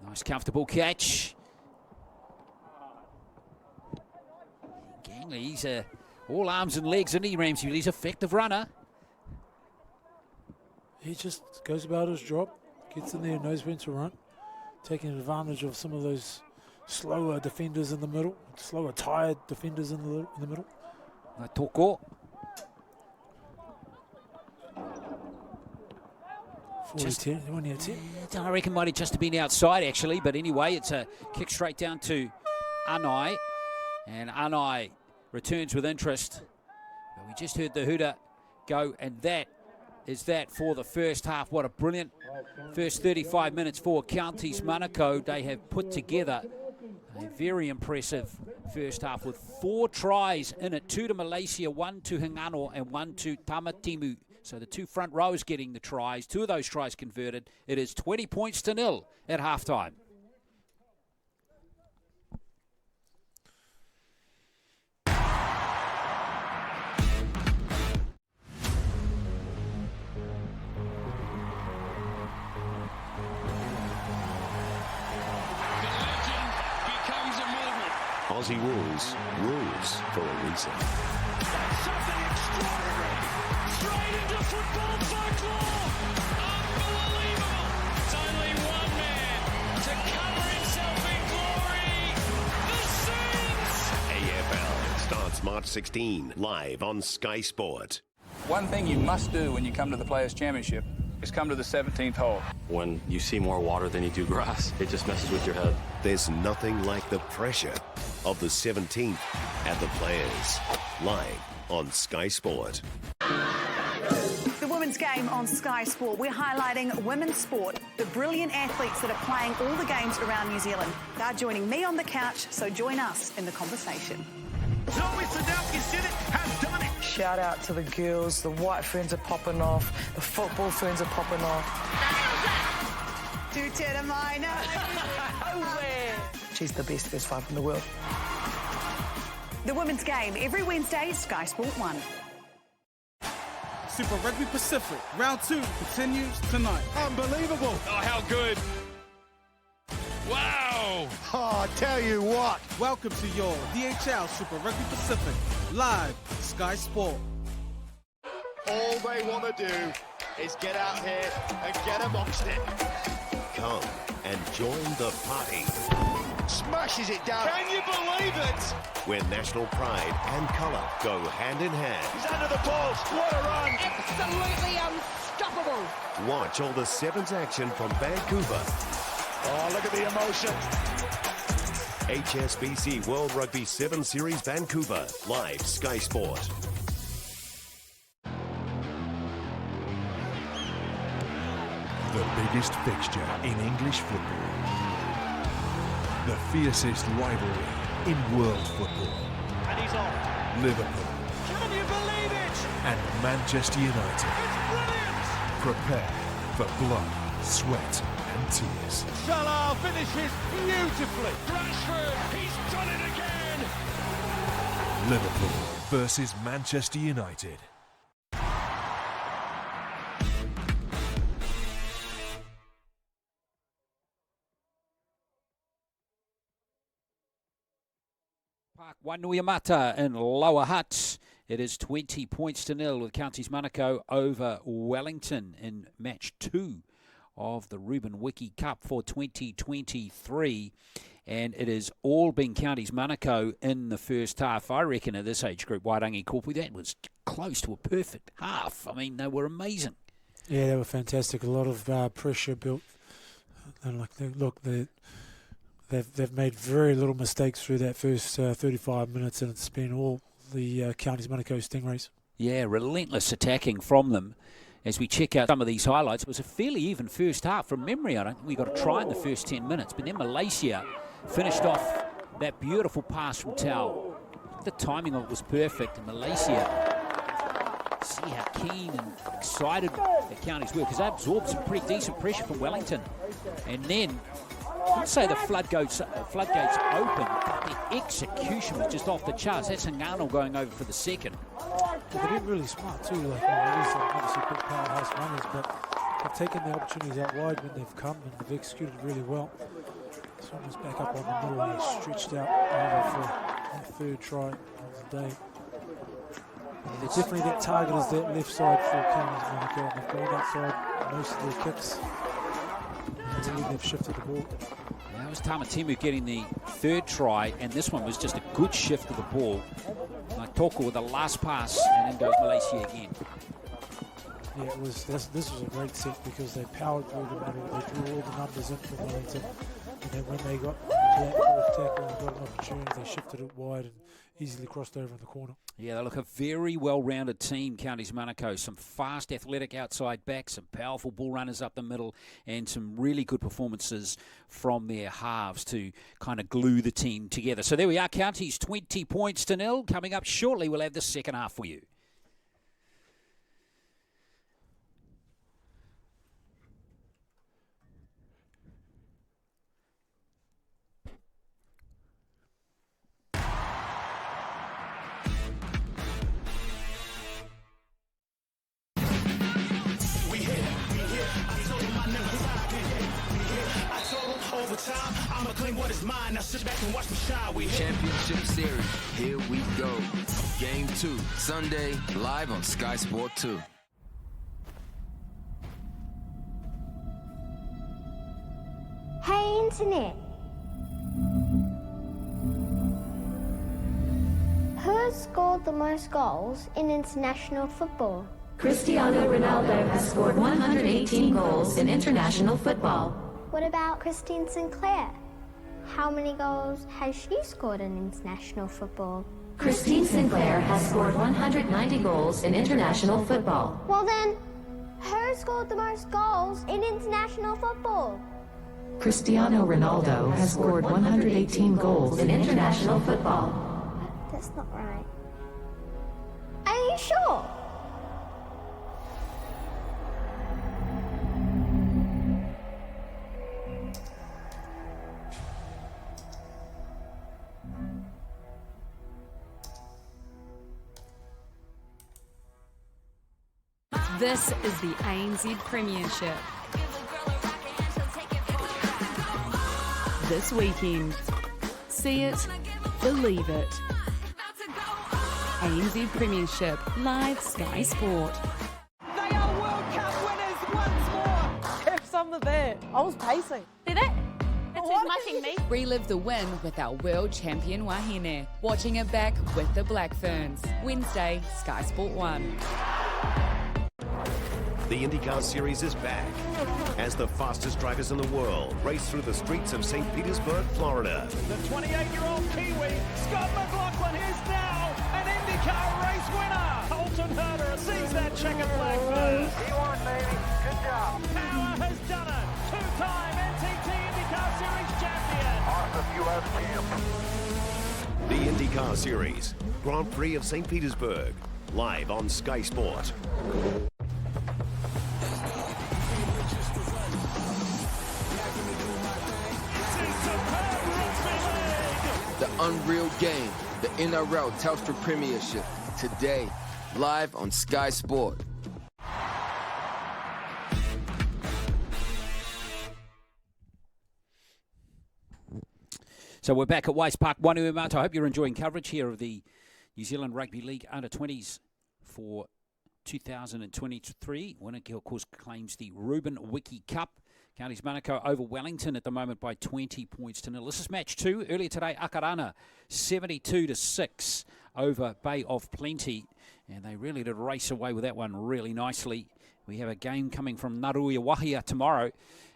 Nice comfortable catch. Gangley, he's all arms and legs, isn't he, Ramsey? He's an effective runner. He just goes about his job, gets in there, knows when to run, taking advantage of some of those slower defenders in the middle, slower, tired defenders in the middle. Toko. I reckon might have just been outside actually, but anyway, it's a kick straight down to Anai, and Anai returns with interest. But we just heard the hooter go, and that is that for the first half. What a brilliant first 35 minutes for Counties Manukau. They have put together a very impressive first half with 4 tries in it, 2 to Malaysia, 1 to Hingano, and 1 to Tamatimu. So the 2 front rows getting the tries, 2 of those tries converted. It is 20 points to 0 at halftime. Aussie rules for a reason. something extraordinary. Straight into football folklore. Unbelievable. It's only one man to cover himself in glory. The Saints. AFL starts March 16, live on Sky Sport. One thing you must do when you come to the Players' Championship is come to the 17th hole. When you see more water than you do grass, it just messes with your head. There's nothing like the pressure of the 17th at the Players, live on Sky Sport. The women's game on Sky Sport. We're highlighting women's sport, the brilliant athletes that are playing all the games around New Zealand. They're joining me on the couch, so join us in the conversation. Zoe Sadowski said it, has done it. Shout out to the girls, the white ferns are popping off, the football ferns are popping off. She's the best first five in the world. The women's game every Wednesday, Sky Sport 1. Super Rugby Pacific, round 2 continues tonight. Unbelievable. Oh, how good. Wow. Oh, I tell you what. Welcome to your DHL Super Rugby Pacific, live Sky Sport. All they want to do is get out here and get amongst it. Come and join the party, Smashes it down. Can you believe it? where national pride and colour go hand in hand. He's under the balls. What a run. Absolutely unstoppable. Watch all the Sevens action from Vancouver. Oh, look at the emotion. HSBC World Rugby 7 Series Vancouver, live Sky Sport. The biggest fixture in English football. The fiercest rivalry in world football. And he's off. Liverpool Can you believe it? and Manchester United. It's brilliant. Prepare for blood, sweat and tears. Salah finishes beautifully. Rashford, he's done it again. Liverpool versus Manchester United. Park Wainuiamata in Lower Hutt. It is 20 points to nil with Counties Manukau over Wellington in match 2 of the Ruben Wiki Cup for 2023. And it has all been Counties Manukau in the first half. I reckon at this age group, Wairangi Kopu, that was close to a perfect half. I mean, they were amazing. Yeah, they were fantastic. A lot of pressure built. And they've made very little mistakes through that first 35 minutes, and it's been all the Counties Manukau Stingrays. Yeah, relentless attacking from them. As we check out some of these highlights, it was a fairly even first half. From memory, I don't think we got a try in the first 10 minutes, but then Malaysia finished off that beautiful pass from Tau. The timing of it was perfect, and Malaysia, see how keen and excited the Counties were, because they absorbed some pretty decent pressure from Wellington. And then, I'd say the floodgates open, but the execution was just off the charts. That's Ngano going over for the second. They've been really smart too. Like, obviously big powerhouse runners, but they've taken the opportunities out wide when they've come, and they've executed really well. This one was back up on the middle, and he stretched out over for that third try of the day. And definitely that target is that left side for Counties Manukau. They've gone outside most of their kicks until they've shifted the ball. That was Tamatemu getting the third try, and this one was just a good shift of the ball. Like Toko with the last pass, and then goes Malaysia again. Yeah, it was. This was a great set because they powered through the middle. They drew all the numbers in for Wellington, and then when they got that fourth tackle and got an opportunity, they shifted it wide and easily crossed over in the corner. Yeah, they look a very well-rounded team, Counties Manukau. Some fast, athletic outside backs, some powerful bull runners up the middle, and some really good performances from their halves to kind of glue the team together. So there we are, Counties 20 points to nil. Coming up shortly, we'll have the second half for you. Overtime, I'ma claim what is mine. Now sit back and watch me shine. We Championship Series, here we go. Game 2, Sunday, live on Sky Sport 2. Hey Internet. Who has scored the most goals in international football? Cristiano Ronaldo has scored 118 goals in international football. What about Christine Sinclair? How many goals has she scored in international football? Christine Sinclair has scored 190 goals in international football. Well then, who scored the most goals in international football? Cristiano Ronaldo has scored 118 goals in international football. That's not right. Are you sure? This is the ANZ Premiership. This weekend, see it, believe it. ANZ Premiership, live Sky Sport. They are World Cup winners once more. Have some of that. I was pacing. See that? That's who's mushing me. Relive the win with our world champion Wahine. Watching it back with the Black Ferns. Wednesday, Sky Sport 1. The IndyCar Series is back as the fastest drivers in the world race through the streets of St. Petersburg, Florida. The 28-year-old Kiwi, Scott McLaughlin, is now an IndyCar race winner. Colton Herter sees that checkered flag first. He won, baby. Good job. Power has done it. Two-time NTT IndyCar Series champion. Awesome U.S. champ. The IndyCar Series, Grand Prix of St. Petersburg, live on Sky Sport. The Unreal Game, the NRL Telstra Premiership, today, live on Sky Sport. So we're back at Waste Park, Wanuimata. I hope you're enjoying coverage here of the New Zealand Rugby League Under-20s for 2023. Winner, of course, claims the Ruben Wiki Cup. Counties Manukau over Wellington at the moment by 20 points to 0. This is match 2. Earlier today, Akarana 72-6 over Bay of Plenty. And they really did race away with that one really nicely. We have a game coming from Naruiwahia tomorrow.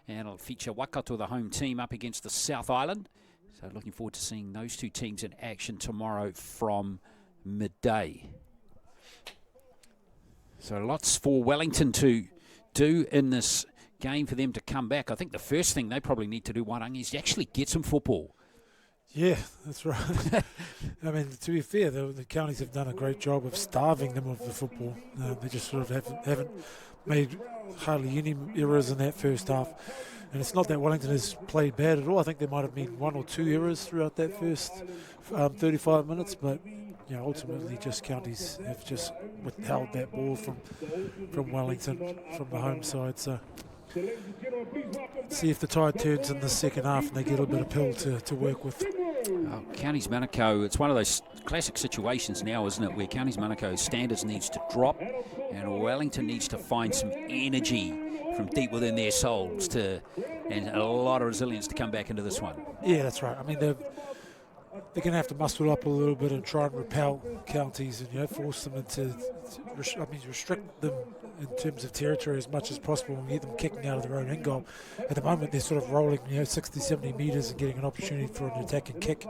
And it'll feature Waikato, the home team, up against the South Island. So looking forward to seeing those two teams in action tomorrow from midday. So lots for Wellington to do in this game for them to come back. I think the first thing they probably need to do, Warangi, is to actually get some football. Yeah, that's right. I mean, to be fair, the counties have done a great job of starving them of the football. They just sort of haven't made hardly any errors in that first half. And it's not that Wellington has played bad at all. I think there might have been 1 or 2 errors throughout that first 35 minutes, but ultimately just counties have just withheld that ball from Wellington, from the home side. So see if the tide turns in the second half and they get a bit of pill to work with. Counties Manukau, it's one of those classic situations now, isn't it, where Counties Manukau's standards needs to drop and Wellington needs to find some energy from deep within their souls and a lot of resilience to come back into this one. Yeah, that's right. I mean, they're going to have to muscle up a little bit and try and repel counties and force them into, restrict them in terms of territory as much as possible and get them kicking out of their own end goal. At the moment, they're sort of rolling 60, 70 metres and getting an opportunity for an attacking kick.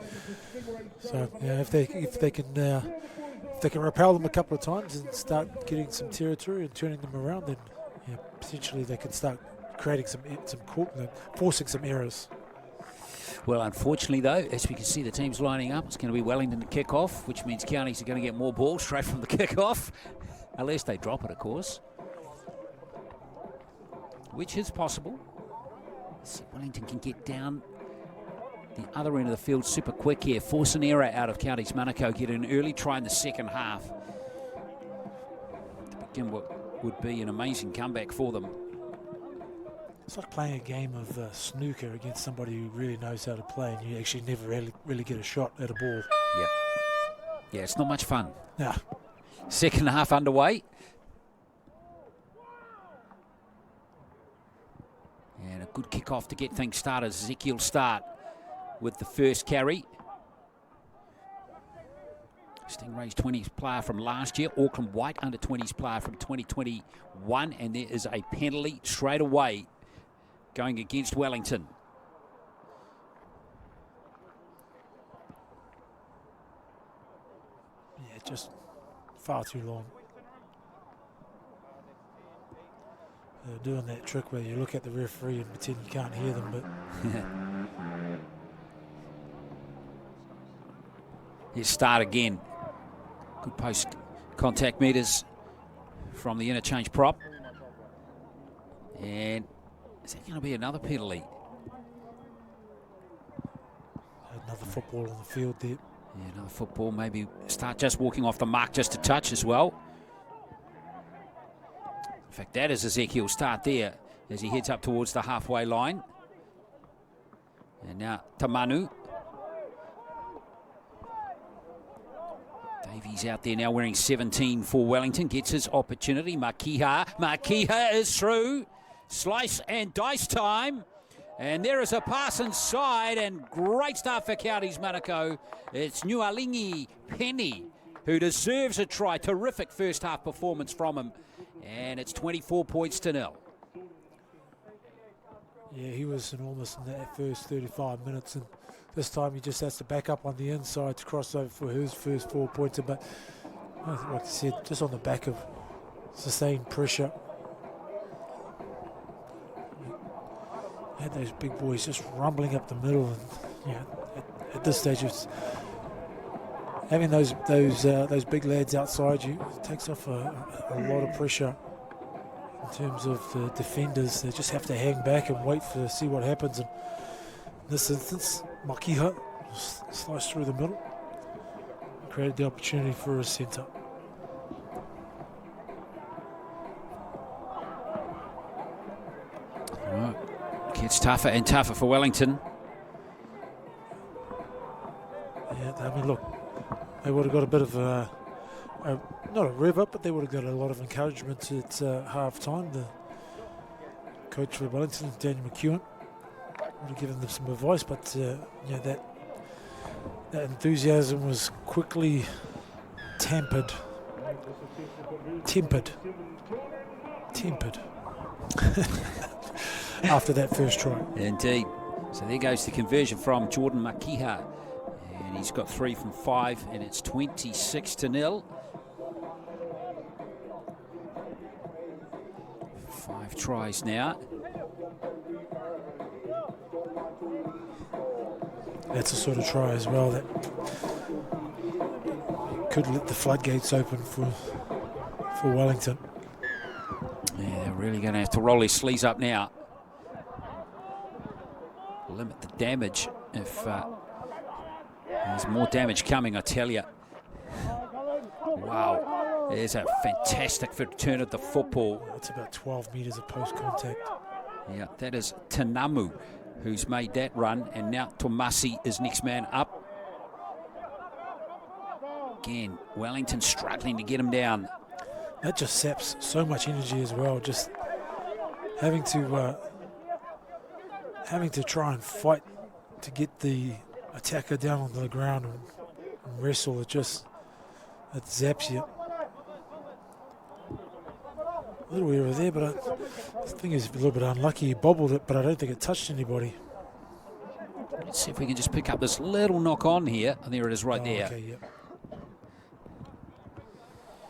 So if they can repel them a couple of times and start getting some territory and turning them around, then potentially they can start creating forcing some errors. Well, unfortunately, though, as we can see the teams lining up, it's going to be Wellington to kick off, which means counties are going to get more balls straight from the kick-off, unless they drop it, of course, which is possible. See, Wellington can get down the other end of the field super quick here, force an error out of Counties Manukau, get an early try in the second half to begin what would be an amazing comeback for them. It's like playing a game of snooker against somebody who really knows how to play, and you actually never really get a shot at a ball. Yep. Yeah, it's not much fun. No. Second half underway. And a good kick-off to get things started. Ezekiel start with the first carry. Stingrays 20s player from last year. Auckland White under 20s player from 2021. And there is a penalty straight away going against Wellington. Yeah, just far too long. They're doing that trick where you look at the referee and pretend you can't hear them, but Here's start again. Good post contact meters from the interchange prop. And is that going to be another penalty? Another football on the field there. Yeah, another football. Maybe start just walking off the mark just a touch as well. In fact, that is Ezekiel start there as he heads up towards the halfway line. And now Tamanu. Davies out there now wearing 17 for Wellington. Gets his opportunity. Makiha is through. Slice and dice time. And there is a pass inside, and great start for Counties Manukau. It's Nualingi Penny who deserves a try. Terrific first half performance from him. And it's 24 points to 0. Yeah, he was enormous in that first 35 minutes, and this time he just has to back up on the inside to cross over for his first 4-pointer. But like I said, just on the back of sustained pressure. Had those big boys just rumbling up the middle, and at this stage, it's having those big lads outside you takes off a lot of pressure in terms of the defenders. They just have to hang back and wait to see what happens. And in this instance, Makiha sliced through the middle, created the opportunity for a centre. All right. Gets tougher and tougher for Wellington. Yeah, I mean, look, they would have got a bit of not a rev up, but they would have got a lot of encouragement at half time. The coach for Wellington, Daniel McEwen, would have given them some advice, but that enthusiasm was quickly tempered. After that first try. Indeed. So there goes the conversion from Jordan Makiha. And he's got 3 from 5, and it's 26 to 0. 5 tries now. That's the sort of try as well that could let the floodgates open for Wellington. Yeah, they're really going to have to roll their sleeves up now. Limit the damage if there's more damage coming, I tell you. Wow, there's a fantastic return of the football. It's about 12 metres of post contact. Yeah, that is Tanamu who's made that run, and now Tomasi is next man up. Again, Wellington struggling to get him down. That just saps so much energy as well, just having to try and fight to get the attacker down on the ground and wrestle. It zaps you. A little error there, but I think he's a little bit unlucky. He bobbled it, but I don't think it touched anybody. Let's see if we can just pick up this little knock on here. And there it is right there. Okay, yep.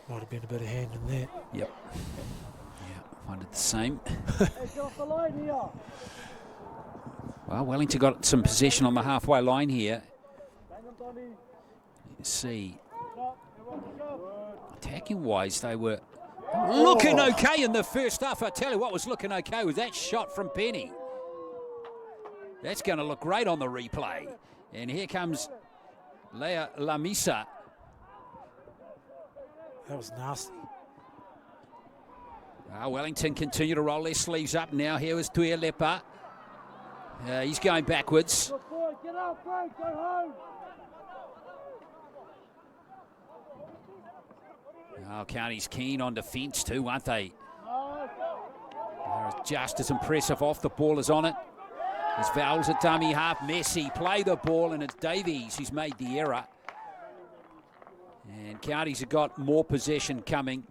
Might have been a bit of hand in there. Yep. Yeah, wondered the same. Well, Wellington got some possession on the halfway line here. Let's see. Attacking-wise, they were looking okay in the first half. I tell you what was looking okay was that shot from Penny. That's going to look great on the replay. And here comes Leia Lamisa. That was nasty. Wellington continue to roll their sleeves up now. Here is Tuialepa. He's going backwards. County's keen on defence too, aren't they? They're just as impressive off the ball as on it. As Vowles at dummy half, Messi play the ball, and it's Davies who's made the error. And Counties have got more possession coming.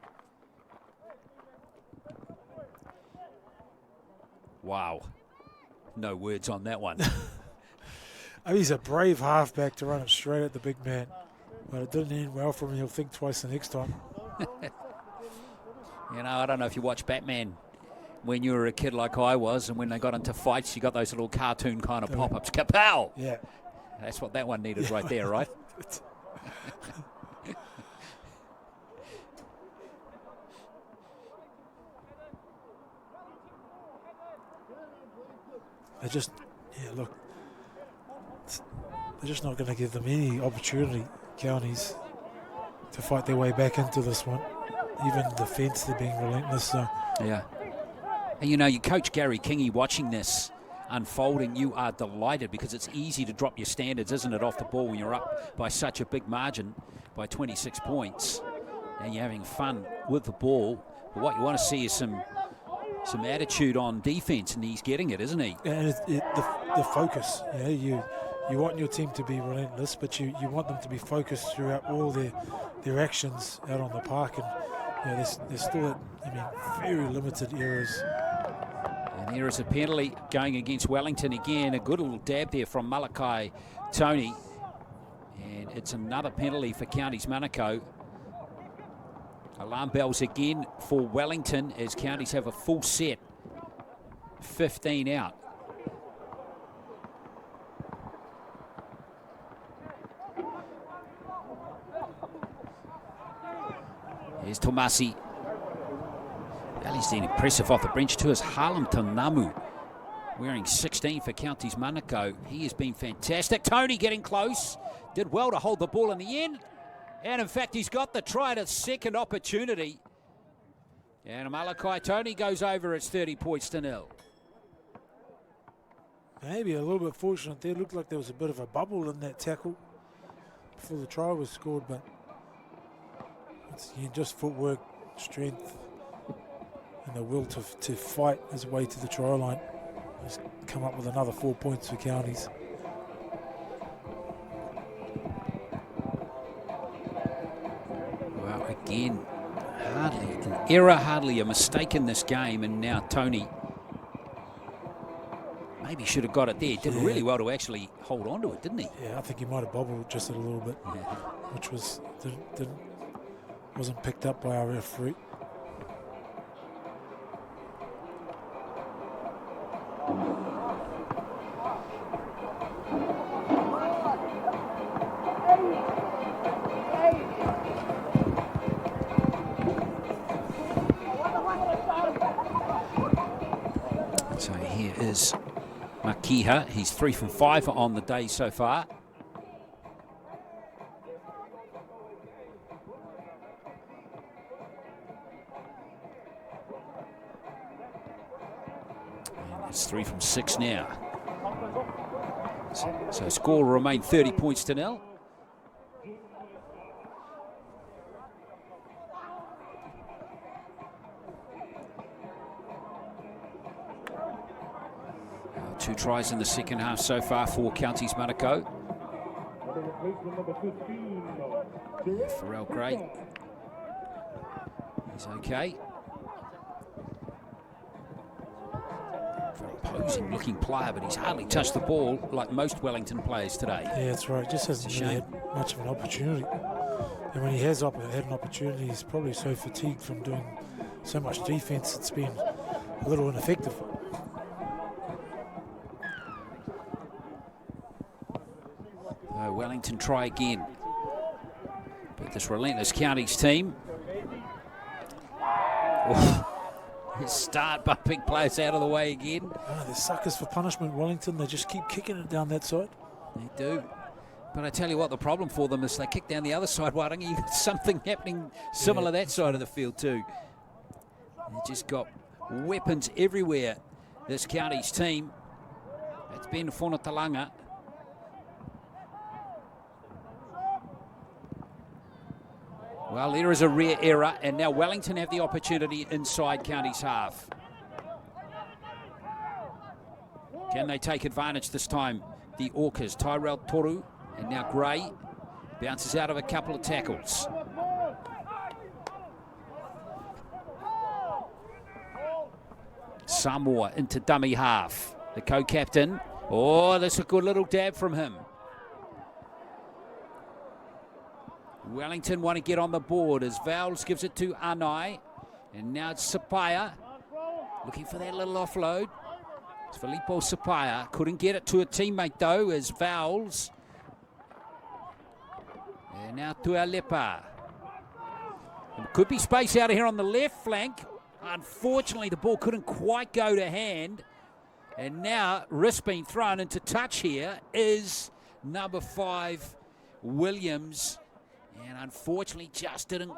Wow. No words on that one. He's a brave halfback to run it straight at the big man. But it didn't end well for him. He'll think twice the next time. You know, I don't know if you watch Batman when you were a kid like I was, and when they got into fights, you got those little cartoon kind of pop-ups. Kapow! Yeah. That's what that one needed right there, right? They're just, look, they're just not going to give them any opportunity, Counties, to fight their way back into this one. Even defence, they're being relentless. So. Yeah. And you know, you coach Gary Kingy watching this unfolding, you are delighted because it's easy to drop your standards, isn't it, off the ball when you're up by such a big margin, by 26 points, and you're having fun with the ball. But what you want to see is some attitude on defence, and he's getting it, isn't he? And the focus. You want your team to be relentless, but you want them to be focused throughout all their actions out on the park. And there's still, very limited errors. And there is a penalty going against Wellington again. A good little dab there from Malachi Tony. And it's another penalty for Counties Manukau. Alarm bells again for Wellington as Counties have a full set. 15 out. Here's Tomasi. Well, he's been impressive off the bench too, as Harlem Tanamu, wearing 16 for Counties Manukau. He has been fantastic. Tony getting close. Did well to hold the ball in the end. And in fact, he's got the try at a second opportunity. And Malachi Tony goes over. It's 30 points to 0. Maybe a little bit fortunate there. Looked like there was a bit of a bubble in that tackle before the try was scored, but it's just footwork, strength, and the will to fight his way to the try line. Just come up with another 4 points for Counties. Well, again, hardly an error, hardly a mistake in this game, and now Tony maybe should have got it there. Did really well to actually hold on to it, didn't he? Yeah, I think he might have bobbled just a little bit, which wasn't picked up by our referee. So here is Makiha. He's 3 from 5 on the day so far. And it's 3 from 6 now. So score will remain 30 points to 0. Two tries in the second half so far for Counties Manukau. Pharrell Gray. He's okay. Very imposing looking player, but he's hardly touched the ball like most Wellington players today. Yeah, that's right. Just hasn't really had much of an opportunity. And when he has had an opportunity, he's probably so fatigued from doing so much defence, it's been a little ineffective. Wellington try again. But this relentless Counties team. Start bumping players out of the way again. They're suckers for punishment, Wellington. They just keep kicking it down that side. They do. But I tell you what, the problem for them is they kick down the other side. Why don't you got something happening similar that side of the field too? They just got weapons everywhere, this county's team. It's been Whonatalanga. Well, there is a rare error, and now Wellington have the opportunity inside county's half. Can they take advantage this time? The Orcas, Tyrell Toru, and now Gray bounces out of a couple of tackles. Samoa into dummy half. The co-captain. Oh, that's a good little dab from him. Wellington want to get on the board as Vowles gives it to Anai. And now it's Sapaya looking for that little offload. It's Filippo Sapaya. Couldn't get it to a teammate though as Vowles. And now to Alepa. Could be space out of here on the left flank. Unfortunately, the ball couldn't quite go to hand. And now, risk being thrown into touch here is number 5, Williams. And unfortunately, just didn't.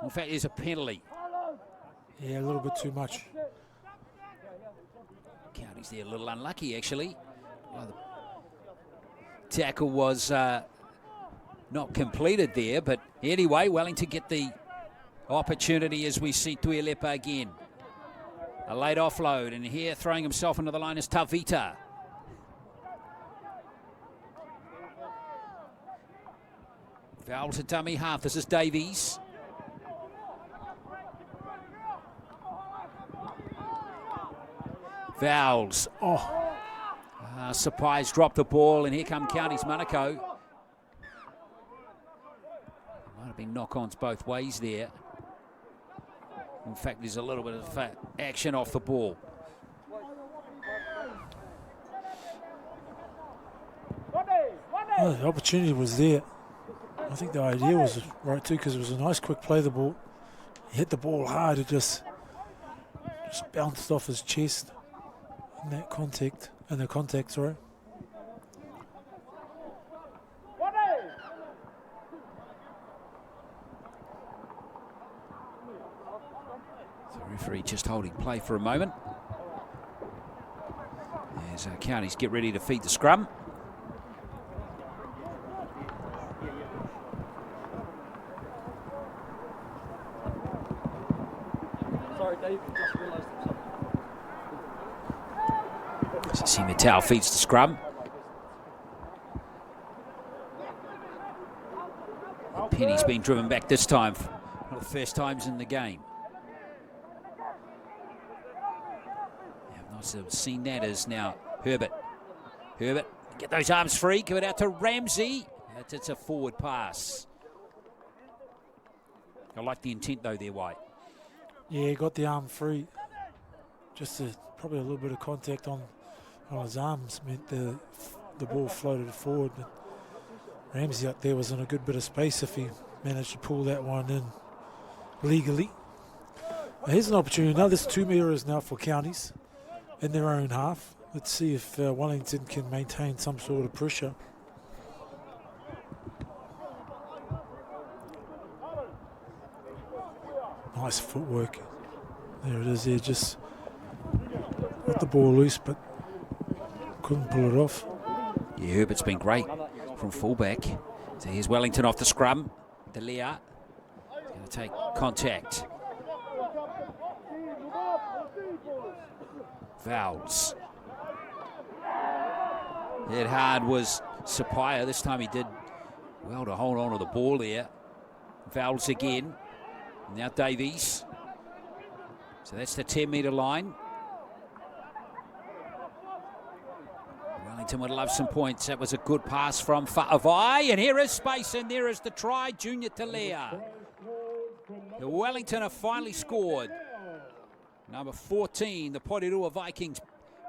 In fact, there's a penalty. Yeah, a little bit too much. County's there a little unlucky, actually. Well, the tackle was not completed there. But anyway, Wellington get the opportunity as we see Tuilepa again. A late offload, and here throwing himself into the line is Tavita. Vowles at dummy half. This is Davies. Vowles. Oh. Surprise dropped the ball, and here come County's Manukau. Might have been knock-ons both ways there. In fact, there's a little bit of action off the ball. Oh, the opportunity was there. I think the idea was right too, because it was a nice quick play. The ball hit the ball hard. It just bounced off his chest in that contact. Sorry. Referee just holding play for a moment. As Counties get ready to feed the scrum. Sorry, Dave, just realised something. See Matau feeds the scrum. Penny's been driven back this time for one of the first times in the game. I've seen that as now Herbert. Herbert, get those arms free, give it out to Ramsey. It's a forward pass. I like the intent though there, White. Yeah, he got the arm free. Just probably a little bit of contact on his arms meant the ball floated forward. But Ramsey up there was in a good bit of space if he managed to pull that one in legally. Now here's an opportunity. Now there's 2 mirrors now for Counties in their own half. Let's see if Wellington can maintain some sort of pressure. Nice footwork. There it is there, just got the ball loose but couldn't pull it off. Yeah, Herbert's been great from fullback. So here's Wellington off the scrum. Delia going to take contact. Vowles. That hard was Sapaya. This time he did well to hold on to the ball there. Vowles again. Now Davies. So that's the 10-metre line. Wellington would love some points. That was a good pass from Fa'avai. And here is space, and there is the try. Junior Talea. The Wellington have finally scored. Number 14, the Porirua Vikings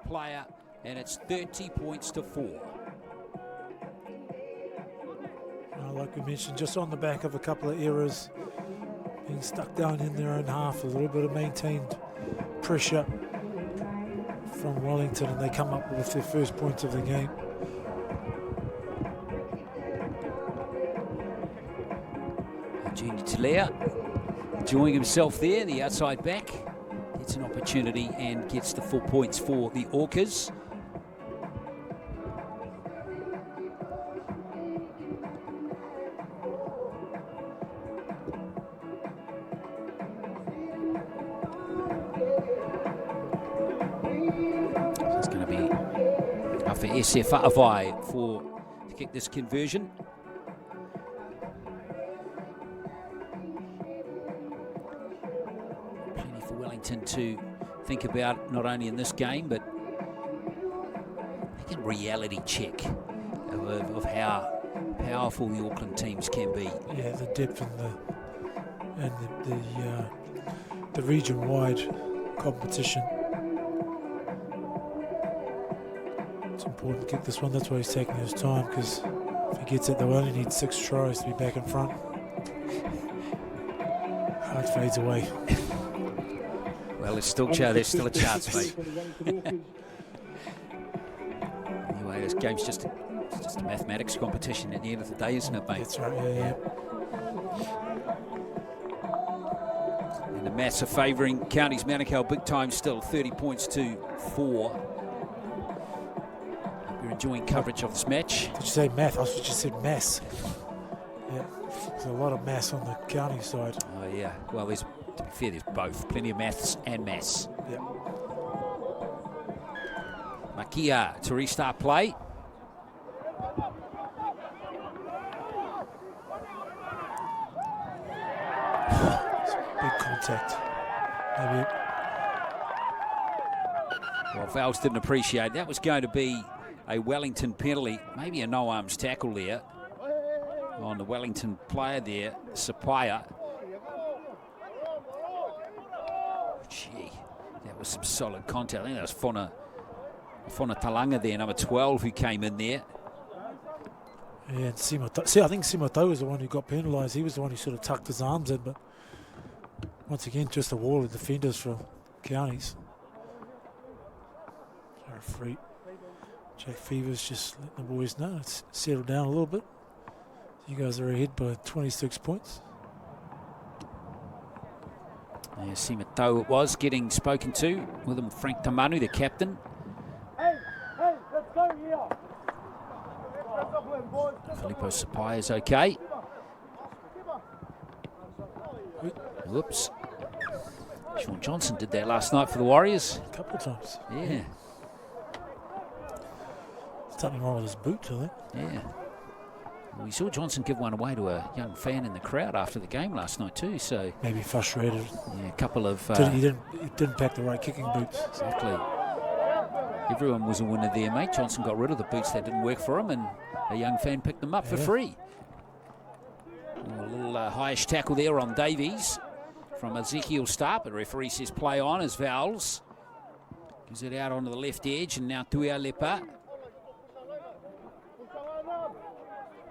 player, and it's 30 points to 4. Like we mentioned, just on the back of a couple of errors, being stuck down in their own half, a little bit of maintained pressure from Wellington, and they come up with their first points of the game. Junior Talea enjoying himself there. The outside back gets an opportunity and gets the 4 points for the Orcas. It's going to be up for SF Avai to kick this conversion. Plenty for Wellington to think about, not only in this game, but a reality check of how powerful the Auckland teams can be. Yeah, the depth and the region-wide competition. It's important to get this one. That's why he's taking his time, because if he gets it, they'll only need 6 tries to be back in front. Heart fades away. Well, there's still a chance, mate. Anyway, this game's just a mathematics competition at the end of the day, isn't it, mate? That's right, yeah. And the maths are favouring Counties Manukau big time still, 30 points to 4. You're enjoying coverage of this match. Did you say math? I thought you said mass. Yeah, there's a lot of mass on the county side. Oh, yeah. Well, to be fair, there's both. Plenty of maths and mass. Yeah. Makia to restart play. Big contact. Maybe. Well, Vals didn't appreciate that. Was going to be a Wellington penalty, maybe a no-arms tackle there on the Wellington player there, Sapaya. Gee, that was some solid contact. I think that was Fona Talanga there, number 12, who came in there. Yeah, and see, I think Simoto was the one who got penalised. He was the one who sort of tucked his arms in, but once again, just a wall of defenders for Counties. So a free. Jack Fever's just letting the boys know it's settled down a little bit. You guys are ahead by 26 points. Yeah, Simoto it was getting spoken to with him, Frank Tamanu, the captain. Filippo Sapai is okay. Whoops. Sean Johnson did that last night for the Warriors. A couple of times. Yeah. Something wrong with his boot, I think. Yeah. We saw Johnson give one away to a young fan in the crowd after the game last night too. So maybe frustrated. Yeah, a couple of. He didn't pack the right kicking boots. Exactly. Everyone was a winner there, mate. Johnson got rid of the boots that didn't work for him, and a young fan picked them up for free. A little highish tackle there on Davies from Ezekiel Starp. The referee says play on as Vowels. Gives it out onto the left edge, and now Tuia Lepa.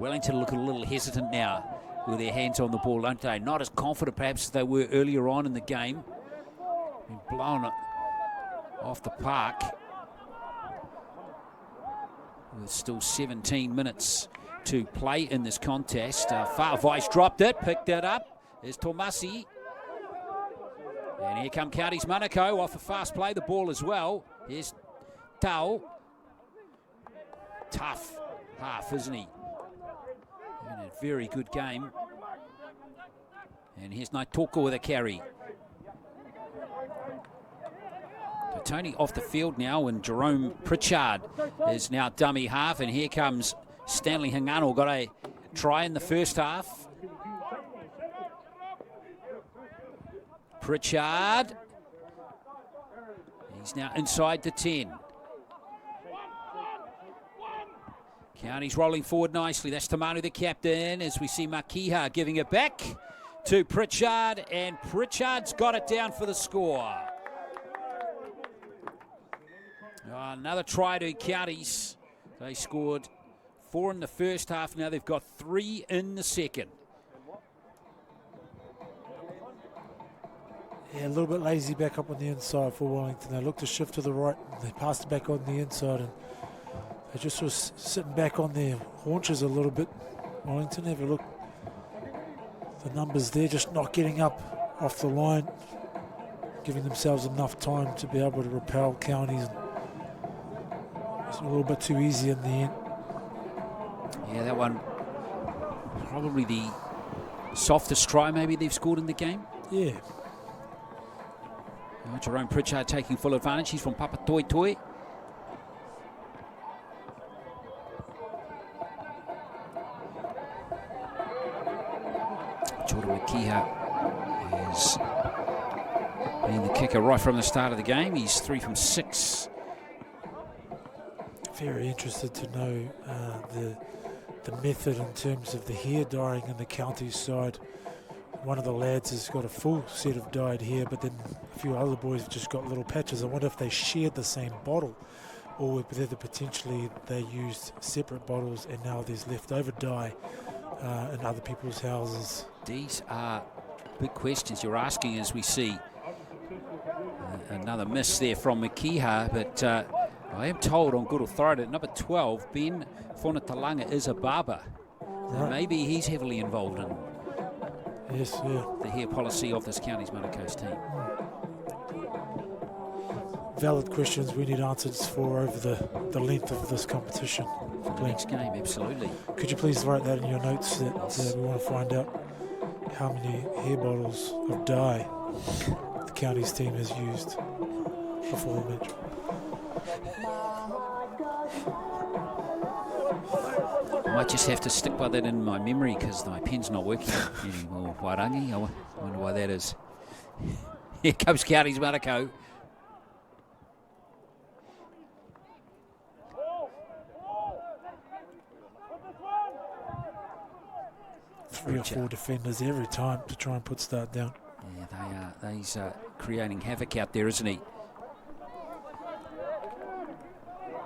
Wellington look a little hesitant now with their hands on the ball, don't they? Not as confident perhaps as they were earlier on in the game. Been blown off the park. With still 17 minutes to play in this contest. Farvice dropped it, picked it up. There's Tomasi. And here come Counties Manukau off a fast play, the ball as well. Here's Tau. Tough half, isn't he? In a very good game. And here's Naitoko with a carry. So Tony off the field now, and Jerome Pritchard is now dummy half. And here comes Stanley Hingano, got a try in the first half. Pritchard. He's now inside the 10. Counties rolling forward nicely. That's Tamanu, the captain, as we see Makiha giving it back to Pritchard, and Pritchard's got it down for the score. Another try to Counties. They scored 4 in the first half. Now they've got 3 in the second. Yeah, a little bit lazy back up on the inside for Wellington. They look to shift to the right. They passed it back on the inside, and they're just sort of sitting back on their haunches a little bit. Wellington, have a look. The numbers there, just not getting up off the line, giving themselves enough time to be able to repel counties. It's a little bit too easy in the end. Yeah, that one probably the softest try maybe they've scored in the game. Yeah. Jerome Pritchard taking full advantage. He's from Papatoetoe. Jordan Makiha is being the kicker right from the start of the game. He's 3 from 6. Very interested to know the method in terms of the hair dyeing in the counties side. One of the lads has got a full set of dyed hair, but then a few other boys have just got little patches. I wonder if they shared the same bottle, or whether potentially they used separate bottles and now there's leftover dye in other people's houses. These are big questions you're asking as we see another miss there from Makiha, but I am told on good authority that number 12, Ben Fonatalanga, is a barber. Right. Maybe he's heavily involved in the hair policy of this county's Manukau's team. Valid questions we need answers for over the length of this competition. For the next game, absolutely. Could you please write that in your notes that we want to find out how many hair bottles of dye the county's team has used before the match. I might just have to stick by that in my memory because my pen's not working anymore. Wairangi, I wonder why that is. Here comes Counties Manukau. Three or four defenders every time to try and put Start down. Yeah, they are. He's creating havoc out there, isn't he?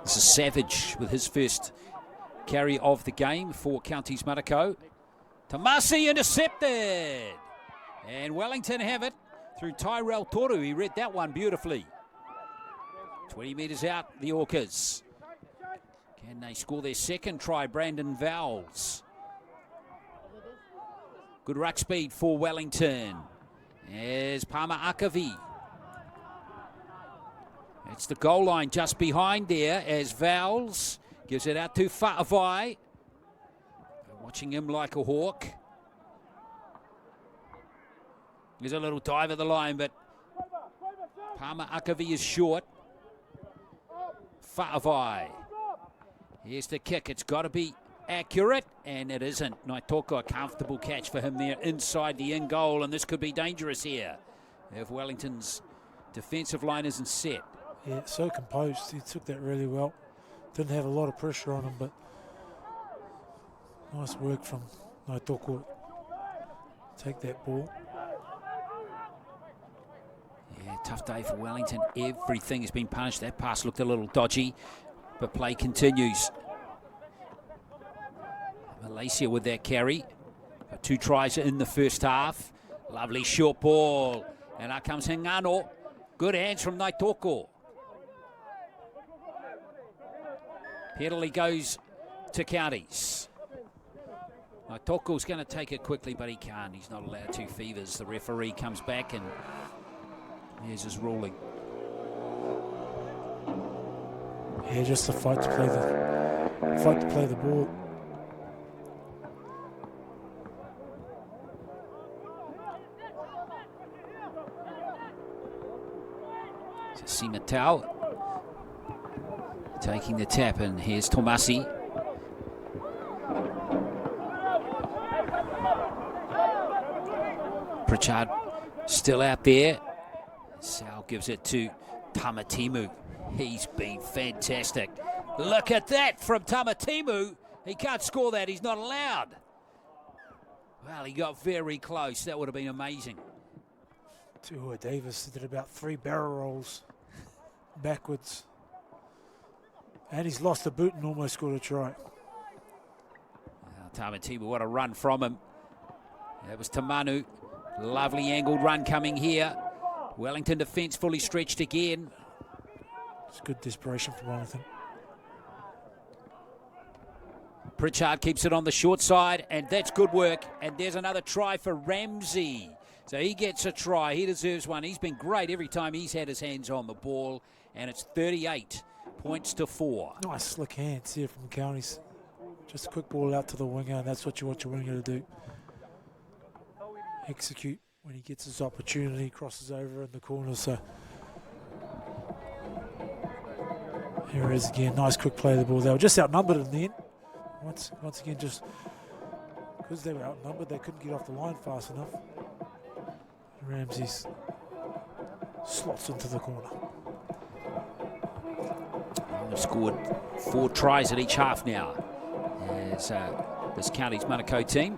This is Savage with his first carry of the game for Counties Manukau. Tamasi intercepted. And Wellington have it through Tyrell Toru. He read that one beautifully. 20 metres out, the Orcas. Can they score their second try? Brandon Vowles. Good ruck speed for Wellington. There's Palma Akavi. It's the goal line just behind there as Vowles gives it out to Fa'avai. Watching him like a hawk. There's a little dive at the line, but Palma Akavi is short. Fa'avai. Here's the kick. It's got to be accurate, and it isn't. Naitoko, a comfortable catch for him there inside the in goal, and this could be dangerous here if Wellington's defensive line isn't set. Yeah, so composed. He took that really well. Didn't have a lot of pressure on him, but nice work from Naitoko. Take that ball. Yeah, tough day for Wellington. Everything has been punished. That pass looked a little dodgy, but play continues. Malaysia with that carry. 2 tries in the first half. Lovely short ball. And out comes Hingano. Good hands from Naitoko. Penalty goes to Counties. Naitoko's going to take it quickly, but he can't. He's not allowed 2 fevers. The referee comes back and here's his ruling. Yeah, just a fight to play the ball. Simatau taking the tap, and here's Tomasi. Pritchard still out there. Sal gives it to Tamatimu. He's been fantastic. Look at that from Tamatimu. He can't score that. He's not allowed. Well, he got very close. That would have been amazing. Tuhua Davis did about 3 barrel rolls backwards. And he's lost a boot and almost scored a try. Tamatimu, what a run from him. That was Tamanu. Lovely angled run coming here. Wellington defence fully stretched again. It's good desperation from Wellington. Pritchard keeps it on the short side, and that's good work. And there's another try for Ramsey. So he gets a try. He deserves one. He's been great every time he's had his hands on the ball, and it's 38 points to 4. Nice slick hands here from Counties. Just a quick ball out to the winger, and that's what you want your winger to do. Execute when he gets his opportunity, crosses over in the corner. So here it is again. Nice quick play of the ball. They were just outnumbered in the end. Once again, just because they were outnumbered, they couldn't get off the line fast enough. Ramsey's slots into the corner. They've scored 4 tries at each half now. As this county's Manukau team.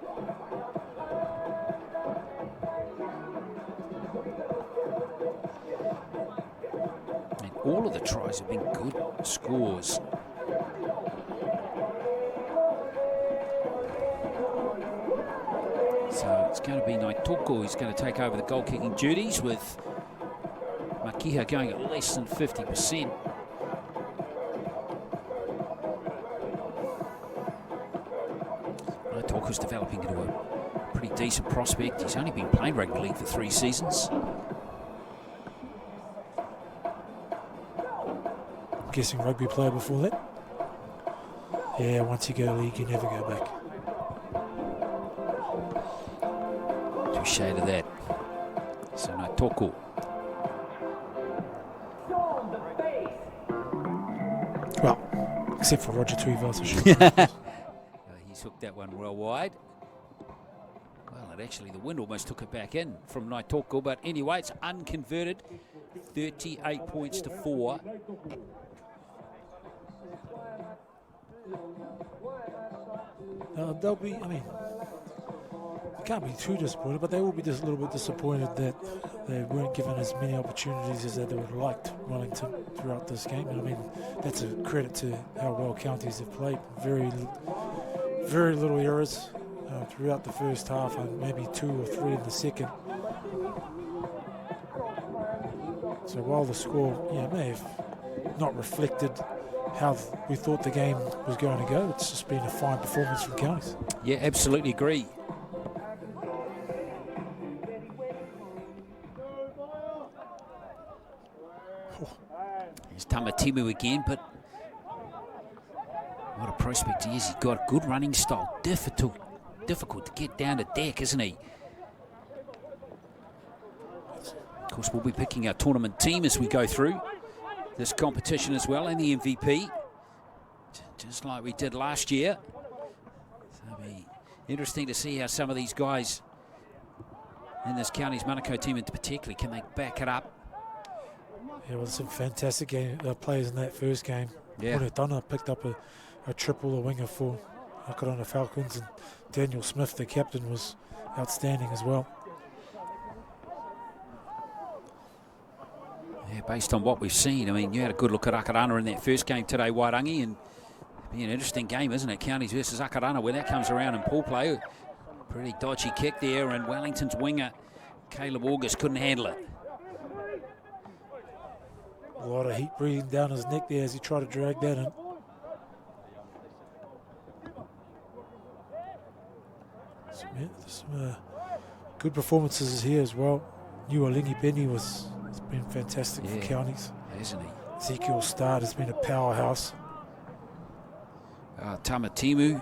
And all of the tries have been good scores. So it's going to be Naitoko who's going to take over the goal-kicking duties, with Makiha going at less than 50%. Naitoko's developing into a pretty decent prospect. He's only been playing rugby league for 3 seasons. I'm guessing rugby player before that. Yeah, once you go league, you never go back. Touche to that. So Naitoko. Well, except for Roger Tuivasa. He's hooked that one well wide. Well, actually, the wind almost took it back in from Naitoko, but anyway, it's unconverted. 38 points to 4. They'll be, I mean, they can't be too disappointed, but they will be just a little bit disappointed that they weren't given as many opportunities as they would have liked, Wellington, throughout this game. And I mean, that's a credit to how well counties have played. Very little errors throughout the first half, and maybe 2 or 3 in the second. So while the score may have not reflected how we thought the game was going to go, it's just been a fine performance from counties. Yeah, absolutely agree. Here's Tamatimu again, but what a prospect he is. He's got good running style. Difficult to get down to deck, isn't he? Of course, we'll be picking our tournament team as we go through this competition as well, and the MVP, just like we did last year. So it'll be interesting to see how some of these guys in this county's Manukau team in particular, can they back it up? Yeah, well, some fantastic players in that first game. Yeah. Donna picked up a triple, a winger for Akarana Falcons, and Daniel Smith, the captain, was outstanding as well. Yeah, based on what we've seen, I mean, you had a good look at Akarana in that first game today, Wairangi, and it'll be an interesting game, isn't it? Counties versus Akarana, when that comes around in pool play. Pretty dodgy kick there, and Wellington's winger, Caleb August, couldn't handle it. A lot of heat breathing down his neck there as he tried to drag that in. Some good performances here as well. Nualingi Benny has been fantastic for counties. Hasn't he? Ezekiel Start has been a powerhouse. Tamatimu.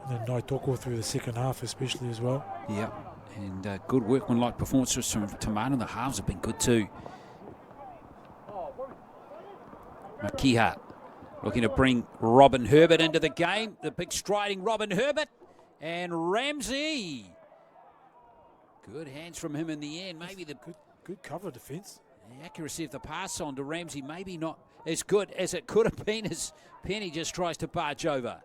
And then Naitoko through the second half especially as well. Yeah, and good workmanlike performances from Tamana. The halves have been good too. Makiha looking to bring Robin Herbert into the game. The big striding Robin Herbert. And Ramsey. Good hands from him in the end. Maybe the good cover defence. The accuracy of the pass on to Ramsey maybe not as good as it could have been, as Penny just tries to barge over.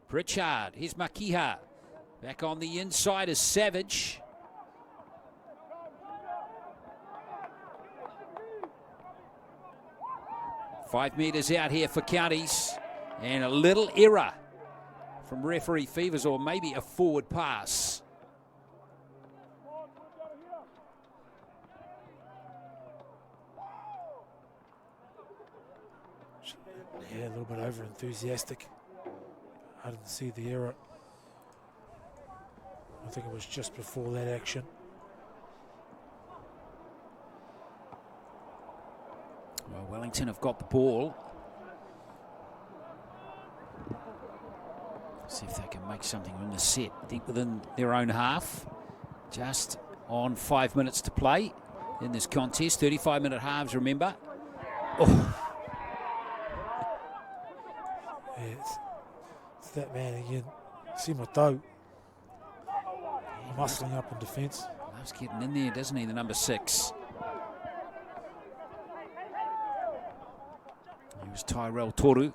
Pritchard, here's Makiha. Back on the inside is Savage. Five metres out here for counties. And a little error from referee Fevers, or maybe a forward pass. Yeah, a little bit over enthusiastic. I didn't see the error. I think it was just before that action. Well, Wellington have got the ball. See if they can make something in the set. I think within their own half. Just on 5 minutes to play in this contest. 35-minute halves, remember. Oh. Yeah, it's that man again. Simoto. Muscling up in defence. Loves getting in there, doesn't he, the number 6. He was Tyrell Toru.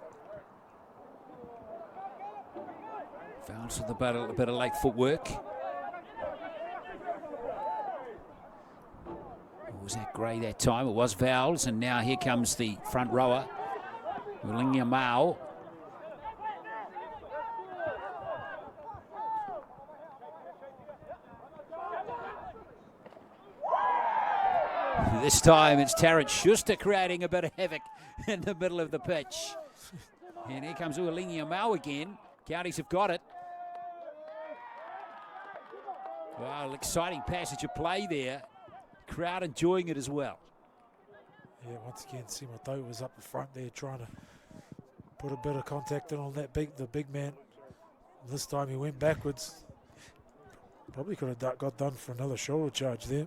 Fouls with a bit of late footwork. Was that Gray that time? It was Vowles, and now here comes the front rower, Ulingia Mao. This time it's Terrence Schuster creating a bit of havoc in the middle of the pitch. And here comes Ulingia Mao again. Counties have got it. Well, exciting passage of play there. Crowd enjoying it as well. Yeah, once again, Simoto was up the front there trying to put a bit of contact in on the big man. This time he went backwards. Probably could have got done for another shoulder charge there.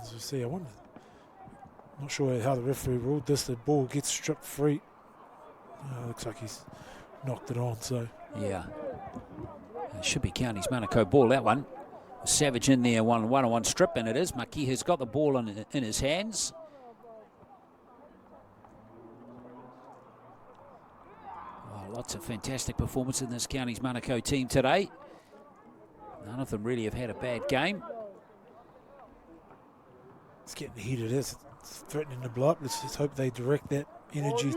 As you see, I'm not sure how the referee ruled this. The ball gets stripped free. Looks like he's knocked it on. So yeah. It should be Counties Manukau ball, that one. Savage in there, one-on-one strip, and it is. Maki has got the ball in his hands. Oh, lots of fantastic performance in this Counties Manukau team today. None of them really have had a bad game. It's getting heated, it's threatening to blow up. Let's just hope they direct that energy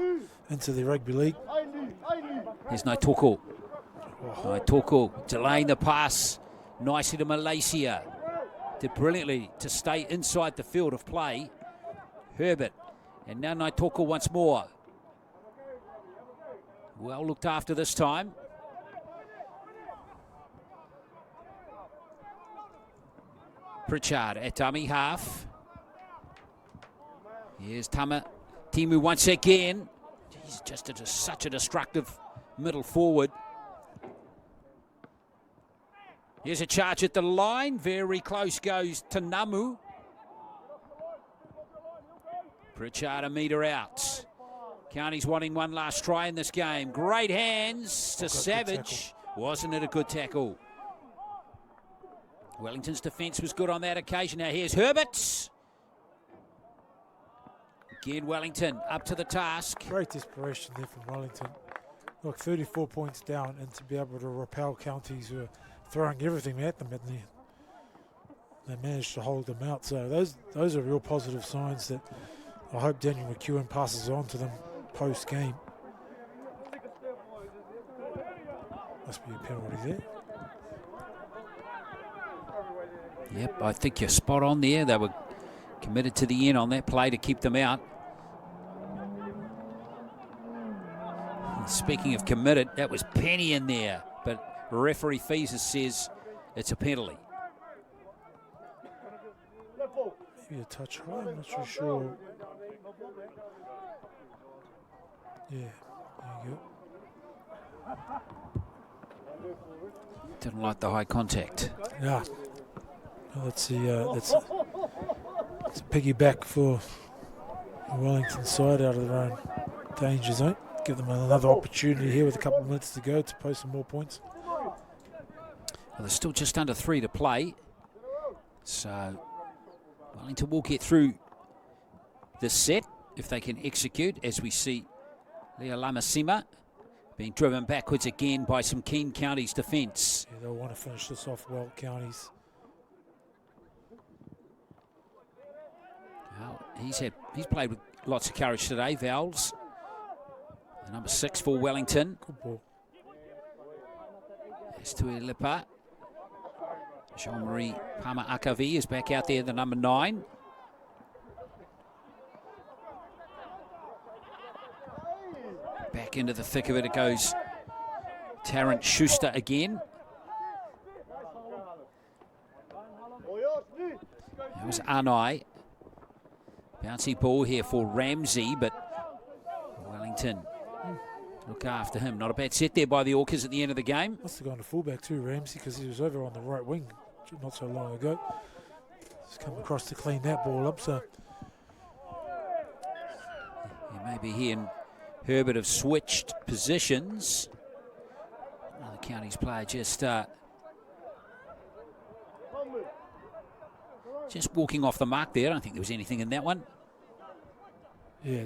into the rugby league. Here's Naitoko. Naitoko delaying the pass nicely to Malaysia. Did brilliantly to stay inside the field of play. Herbert. And now Naitoko once more. Well looked after this time. Pritchard at dummy half. Here's Timu once again. He's just such a destructive middle forward. Here's a charge at the line. Very close goes to Namu. Pritchard a metre out. Counties wanting one last try in this game. Great hands to Savage. Wasn't it a good tackle? Wellington's defence was good on that occasion. Now here's Herbert. Again, Wellington up to the task. Great desperation there from Wellington. Look, 34 points down, and to be able to repel Counties who are throwing everything at them, and they managed to hold them out. So those are real positive signs that I hope Daniel McEwen passes on to them post-game. Must be a penalty there. Yep, I think you're spot on there. They were committed to the end on that play to keep them out. And speaking of committed, that was Penny in there, but referee Feeser says it's a penalty. Maybe a touch high, I'm not too sure. Yeah, there you go. Didn't like the high contact. Yeah. Let's see, that's a piggyback for the Wellington side out of their own danger zone. Give them another opportunity here with a couple of minutes to go to post some more points. Well, there's still just under 3 to play. So Wellington will get through this set if they can execute, as we see Leo Lamasima being driven backwards again by some keen Counties defence. Yeah, they'll want to finish this off well, Counties. Well, he's played with lots of courage today, Vowles. The number 6 for Wellington. Good ball. Estuilipa. Jean-Marie Pama-Akavi is back out there, the number 9. Back into the thick of it goes Tarrant Schuster again. That was Anai. Bouncy ball here for Ramsey, but Wellington look after him. Not a bad set there by the Orcas at the end of the game. Must have gone to fullback too, Ramsey, because he was over on the right wing not so long ago. He's come across to clean that ball up, so... Yeah, maybe he and Herbert have switched positions. Another Counties player just walking off the mark there. I don't think there was anything in that one. Yeah,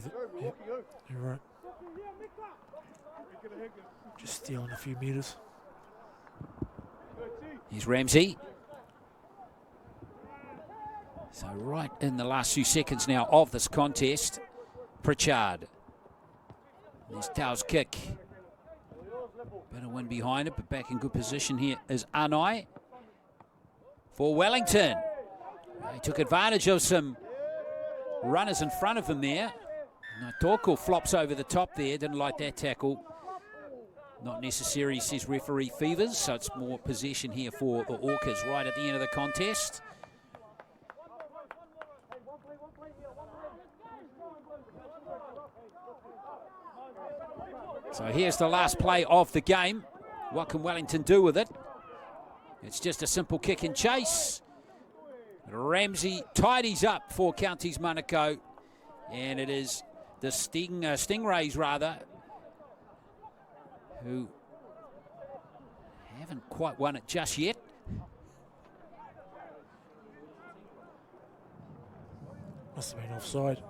you're right. Just stealing a few metres. Here's Ramsey. So right in the last few seconds now of this contest, Pritchard. There's Tau's kick. Better win behind it, but back in good position here is Anai for Wellington. He took advantage of some runners in front of him there. Naitoko flops over the top there, didn't like that tackle. Not necessary, says referee Fevers, so it's more possession here for the Orcas right at the end of the contest. So here's the last play of the game. What can Wellington do with it? It's just a simple kick and chase. Ramsey tidies up for Counties Manukau, and it is the Stingrays who haven't quite won it just yet. Must have been offside.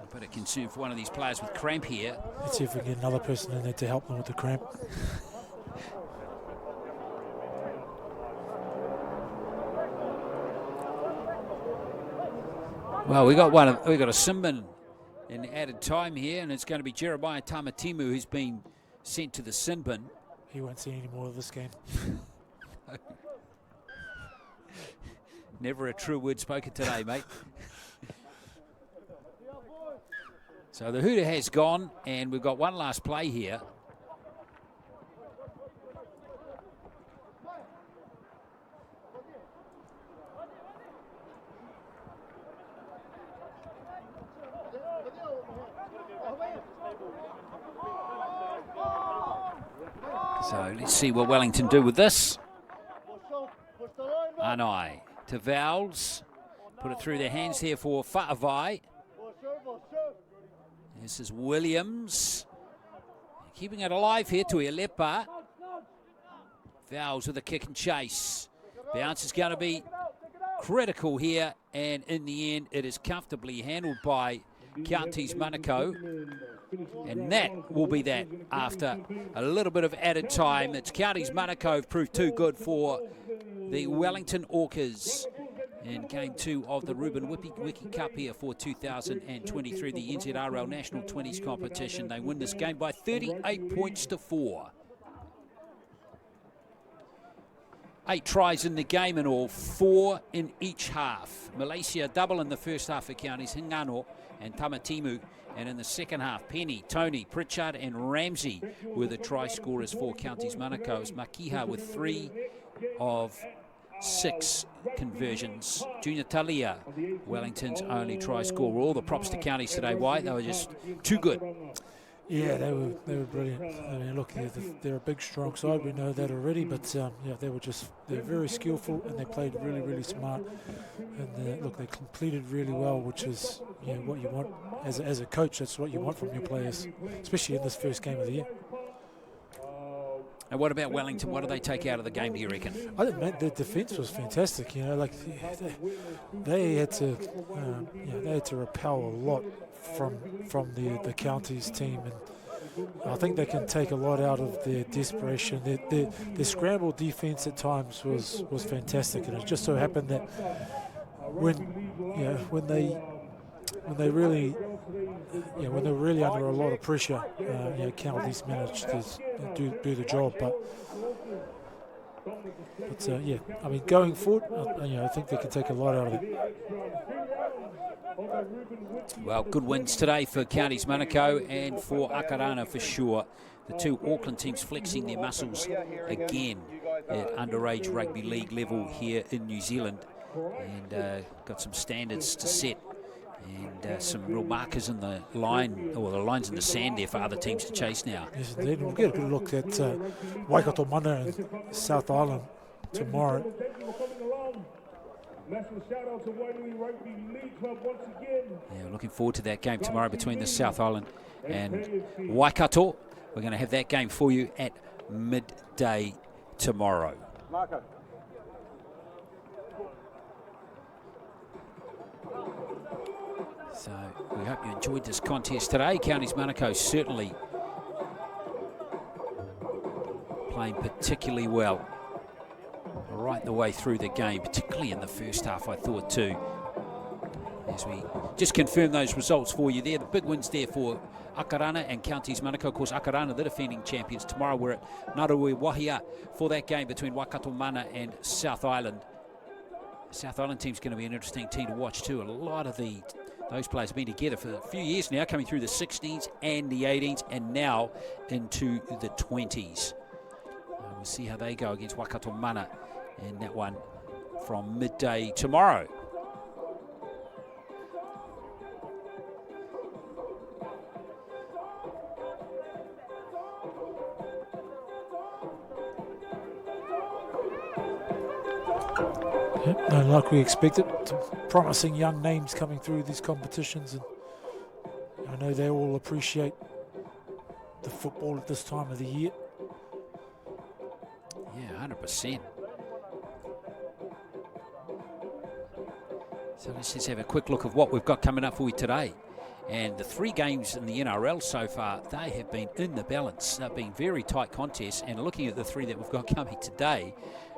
A bit of concern for one of these players with cramp here. Let's see if we can get another person in there to help them with the cramp. Well, we got a Simbin in added time here, and it's going to be Jeremiah Tamatimu who's been sent to the sin bin. He won't see any more of this game. Never a true word spoken today, mate. So the hooter has gone, and we've got one last play here. So let's see what Wellington do with this. Anai to Vowles. Put it through their hands here for Fa'avai. This is Williams. Keeping it alive here to Elepa. Vowles with a kick and chase. Bounce is going to be critical here, and in the end it is comfortably handled by Counties Manukau. And that will be that after a little bit of added time. It's Counties Manukau proved too good for the Wellington Orcas in Game 2 of the Ruben Wiki Cup here for 2023, the NZRL National 20s competition. They win this game by 38 points to 4. 8 tries in the game in all, 4 in each half. Malaysia double in the first half for Counties, Hingano and Tamatimu. And in the second half, Penny, Tony, Pritchard and Ramsey were the try scorers for Counties Manukau. Makiha with 3 of 6 conversions. Junior Talia, Wellington's only try scorer. All the props to Counties today, White. They were just too good. Yeah, they were brilliant. I mean, look, they're a big, strong side. We know that already. But yeah, they're very skillful, and they played really, really smart. And look, they completed really well, which is what you want as a coach. That's what you want from your players, especially in this first game of the year. And what about Wellington? What do they take out of the game, do you reckon? I think their defence was fantastic. Like they had to, they had to repel a lot from the Counties team, and I think they can take a lot out of their desperation. Their scramble defence at times was fantastic, and it just so happened that when they really under a lot of pressure, Counties managed to do the job. But I mean, going forward, I think they can take a lot out of it. Well, good wins today for Counties Manukau and for Akarana for sure. The two Auckland teams flexing their muscles again at underage rugby league level here in New Zealand, and got some standards to set and some real markers in the line, or the lines in the sand there for other teams to chase now. Yes, indeed. We'll get a good look at Waikato Mana and South Island tomorrow. Yeah, looking forward to that game tomorrow between the South Island and Waikato. We're going to have that game for you at midday tomorrow. So we hope you enjoyed this contest today. Counties Manukau certainly playing particularly well right the way through the game, particularly in the first half, I thought too. As we just confirm those results for you there, the big wins there for Akarana and Counties Manukau. Of course, Akarana, the defending champions. Tomorrow we're at Narui Wahia for that game between Waikato Mana and South Island. The South Island team's going to be an interesting team to watch too. A lot of those players have been together for a few years now, coming through the 16s and the 18s and now into the 20s. We'll see how they go against Waikato Mana in that one from midday tomorrow. Yep, no, like we expected, some promising young names coming through these competitions, and I know they all appreciate the football at this time of the year. Yeah, 100%. So let's just have a quick look of what we've got coming up for you today. And the three games in the NRL so far, they have been in the balance. They've been very tight contests, and looking at the three that we've got coming today,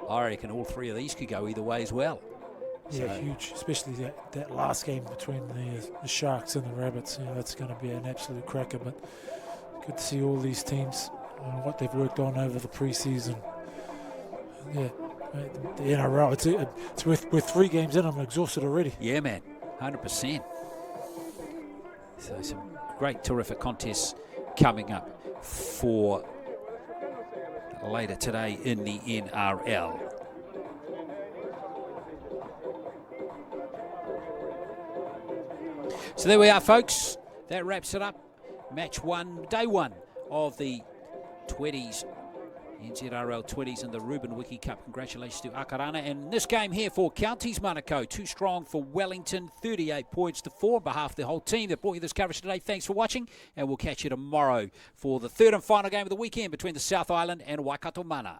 I reckon all three of these could go either way as well. Yeah, so huge, especially that last game between the Sharks and the Rabbits. You know, that's going to be an absolute cracker, but good to see all these teams, what they've worked on over the preseason. Yeah, the NRL, it's with 3 games in, I'm exhausted already. Yeah, man, 100%. So some great, terrific contests coming up for later today in the NRL. So there we are, folks. That wraps it up. Match 1, day 1 of the 20s, NZRL 20s and the Ruben Wiki Cup. Congratulations to Akarana. And this game here for Counties Manukau, too strong for Wellington, 38 points to 4 on behalf of the whole team that brought you this coverage today. Thanks for watching, and we'll catch you tomorrow for the third and final game of the weekend between the South Island and Waikato Mana.